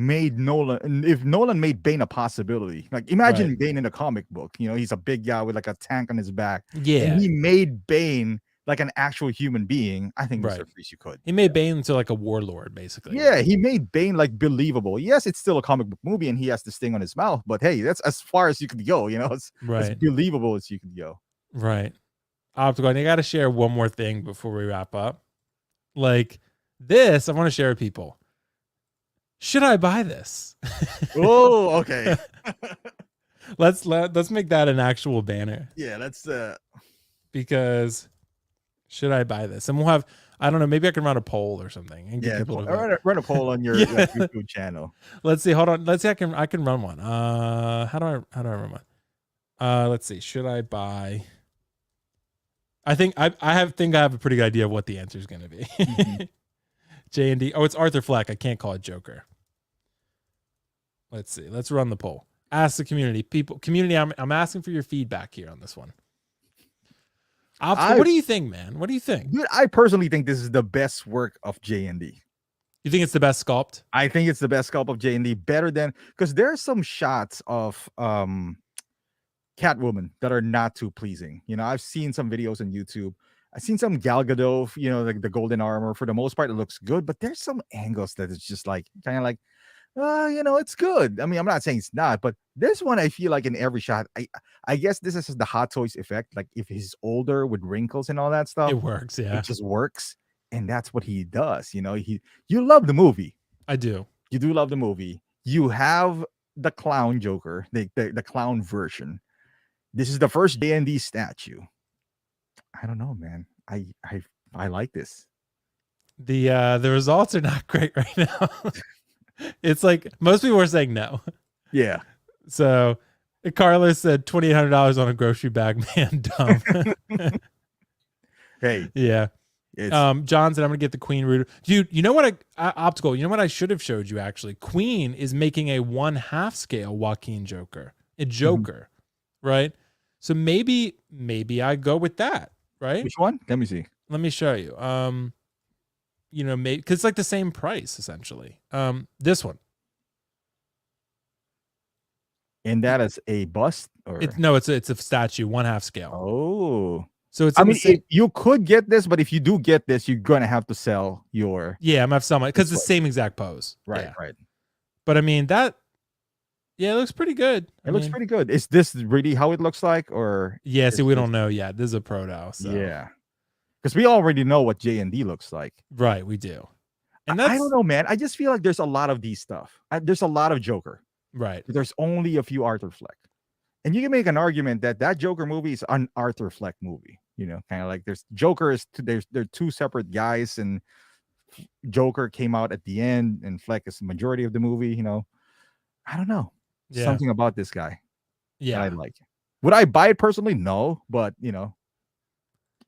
made Bane a possibility, like imagine Bane in a comic book, he's a big guy with like a tank on his back. Yeah. And he made Bane like an actual human being. I think Mr. Freeze, you could. He made Bane into like a warlord, basically. Yeah, he made Bane like believable. Yes, it's still a comic book movie and he has this thing on his mouth, but hey, that's as far as you could go, it's as believable as you could go. Right. Optical, and I got to share one more thing before we wrap up. Like this, I want to share with people. Should I buy this? Oh, okay. Let's make that an actual banner. Yeah, that's because should I buy this? And we'll have, I don't know, maybe I can run a poll or something and get people to run a poll on your YouTube channel. Let's see. Hold on. Let's see. I can run one. How do I run one? Let's see. Should I buy? I think I have a pretty good idea of what the answer is going to be. JND. Oh, it's Arthur Fleck. I can't call it Joker. Let's see. Let's run the poll. Ask the community. Community, I'm asking for your feedback here on this one. What do you think, man? What do you think? Dude, I personally think this is the best work of JND. You think it's the best sculpt? I think it's the best sculpt of JND, better than, because there are some shots of Catwoman that are not too pleasing. I've seen some videos on YouTube. I've seen some Gal Gadot, like the golden armor. For the most part, it looks good, but there's some angles that it's just like kind of like, it's good. I mean, I'm not saying it's not, but this one I feel like in every shot, I guess this is the Hot Toys effect. Like if he's older with wrinkles and all that stuff, It works, yeah. it just works, and that's what he does. You love the movie. I do. You do love the movie. You have the clown Joker, the clown version. This is the first JND statue. I don't know, man. I like this. The results are not great right now. It's like most people are saying no. Yeah. So Carlos said $2,800 on a grocery bag, man. Dumb. Hey. Yeah. John said I'm gonna get the Queen router. Dude, you know what Optical, you know what I should have showed you actually? Queen is making a 1/2 scale Joaquin Joker. A Joker, right? So maybe I go with that, right? Which one? Let me see. Let me show you. Maybe because it's like the same price essentially. This one. And that is a bust, or it's a statue, 1/2 scale. Oh, so it's. I mean, you could get this, but if you do get this, you're gonna have to sell your. Yeah, I'm gonna have some because the same exact pose. Right, yeah. right. But I mean that. Yeah, it looks pretty good. It looks pretty good. Is this really how it looks like, or? Yeah, see, we don't know yet. This is a proto. So. Yeah, because we already know what JND looks like. Right, we do. And I don't know, man. I just feel like there's a lot of these stuff. There's a lot of Joker. Right. There's only a few Arthur Fleck. And you can make an argument that Joker movie is an Arthur Fleck movie. Kind of like there's Joker is they're two separate guys, and Joker came out at the end, and Fleck is the majority of the movie. I don't know. Yeah. Something about this guy. Yeah, I like it. Would I buy it personally? No, but it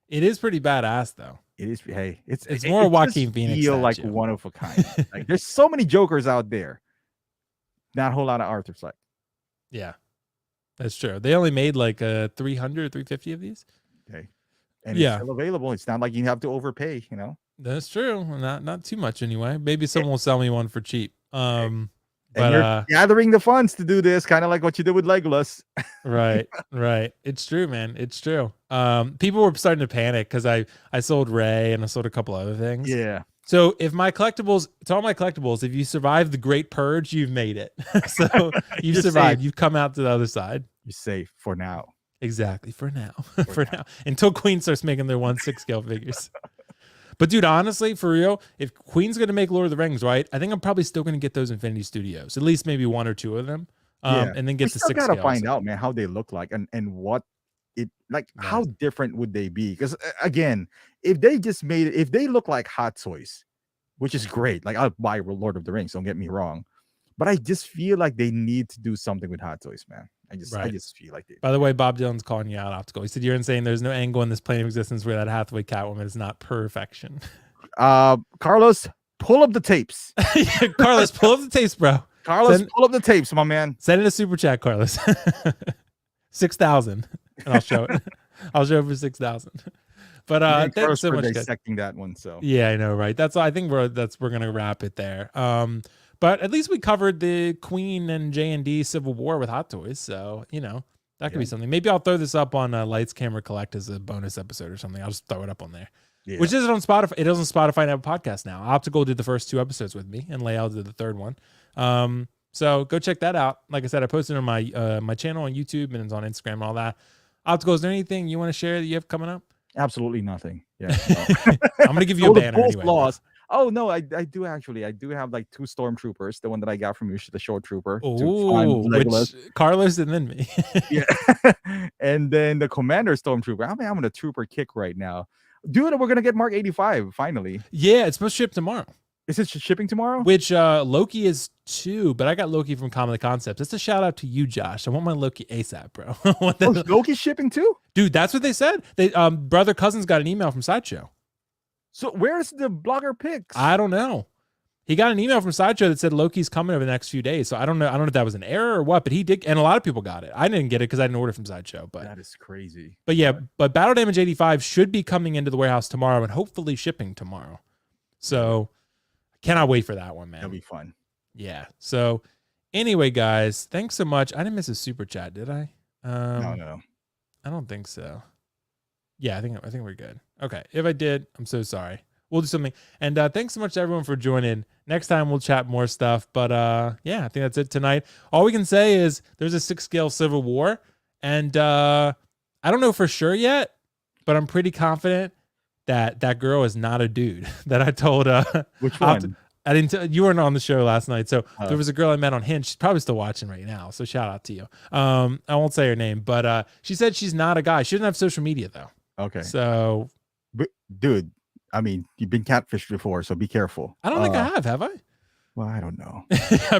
is pretty badass though. It is. Hey, it's more Joaquin Phoenix. Feel like one of a kind. Like there's so many Jokers out there. Not a whole lot of Arthur Fleck. Yeah, that's true. They only made like 300, 350 of these. Okay, and it's still available. It's not like you have to overpay. That's true. Not too much anyway. Maybe someone will sell me one for cheap. But you're gathering the funds to do this, kind of like what you did with Legolas. Right. It's true, man. It's true. People were starting to panic because I sold Ray and I sold a couple other things. Yeah. So if my collectibles, to all my collectibles, if you survive the Great Purge, you've made it. So you've survived. Safe. You've come out to the other side. You're safe for now. Exactly. For now. For now. Until Queen starts making their 1/6 scale figures. But dude, honestly, for real, if Queen's going to make Lord of the Rings, right, I think I'm probably still going to get those Infinity Studios, at least maybe 1 or 2 of them, and then get the 6 gotta find out, man, how they look like and what it like. Right. How different would they be? Because again, if they just made it, if they look like Hot Toys, which is great, like I'll buy Lord of the Rings. Don't get me wrong, but I just feel like they need to do something with Hot Toys, man. I just feel like they. By the way, Bob Dylan's calling you out, Optical. He said you're insane. There's no angle in this plane of existence where that Hathaway Catwoman is not perfection. Carlos, pull up the tapes. Carlos, pull up the tapes, bro. Carlos, pull up the tapes, my man. Send it a super chat, Carlos. 6,000, and I'll show it. I'll show it for 6,000. But that's so much dissecting that one. So yeah, I know, right? That's I think we're gonna wrap it there. But at least we covered the Queen and JND Civil War with Hot Toys. So, that could be something. Maybe I'll throw this up on Lights, Camera, Collect as a bonus episode or something. I'll just throw it up on there. Yeah. Which is on Spotify. It is on Spotify and Apple Podcast now. Optical did the first 2 episodes with me, and Layout did the 3rd one. So go check that out. Like I said, I posted on my my channel on YouTube, and it's on Instagram and all that. Optical, is there anything you want to share that you have coming up? Absolutely nothing. Yeah. No. I'm going to give you a banner anyway. Lost. Oh no, I do actually. I do have like 2 stormtroopers. The one that I got from you, the short trooper. Oh, which Carlos and then me. Yeah, and then the commander stormtrooper. I'm on a trooper kick right now, dude. We're gonna get Mark 85 finally. Yeah, it's supposed to ship tomorrow. Is it shipping tomorrow? Which Loki is too, but I got Loki from Common Concepts. It's a shout out to you, Josh. I want my Loki ASAP, bro. Loki's shipping too, dude. That's what they said. They brother Cousins got an email from Sideshow. So where's the blogger pics? I don't know. He got an email from Sideshow that said Loki's coming over the next few days. So I don't know. I don't know if that was an error or what, but he did. And a lot of people got it. I didn't get it because I didn't order from Sideshow. But that is crazy. But yeah, but Battle Damage 85 should be coming into the warehouse tomorrow and hopefully shipping tomorrow. So I cannot wait for that one, man. That'll be fun. Yeah. So anyway, guys, thanks so much. I didn't miss a super chat, did I? No. I don't think so. Yeah, I think we're good. Okay. If I did, I'm so sorry. We'll do something. And thanks so much to everyone for joining. Next time we'll chat more stuff. But yeah, I think that's it tonight. All we can say is there's a 6-scale Civil War. And I don't know for sure yet, but I'm pretty confident that that girl is not a dude that I told. Which one? I didn't. You weren't on the show last night, so there was a girl I met on Hinge. She's probably still watching right now. So shout out to you. I won't say her name, but she said she's not a guy. She doesn't have social media though. Okay. So, but, dude, I mean, you've been catfished before, so be careful. I don't think I have I? Well, I don't know.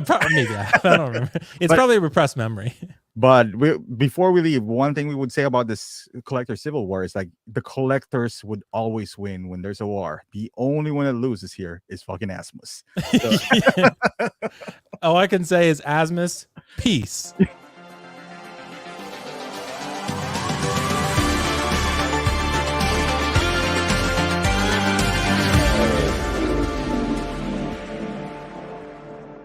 Probably, maybe I don't remember. It's probably a repressed memory. But before we leave, one thing we would say about this collector civil war is like the collectors would always win when there's a war. The only one that loses here is fucking Asmus. So. All I can say is Asmus, peace.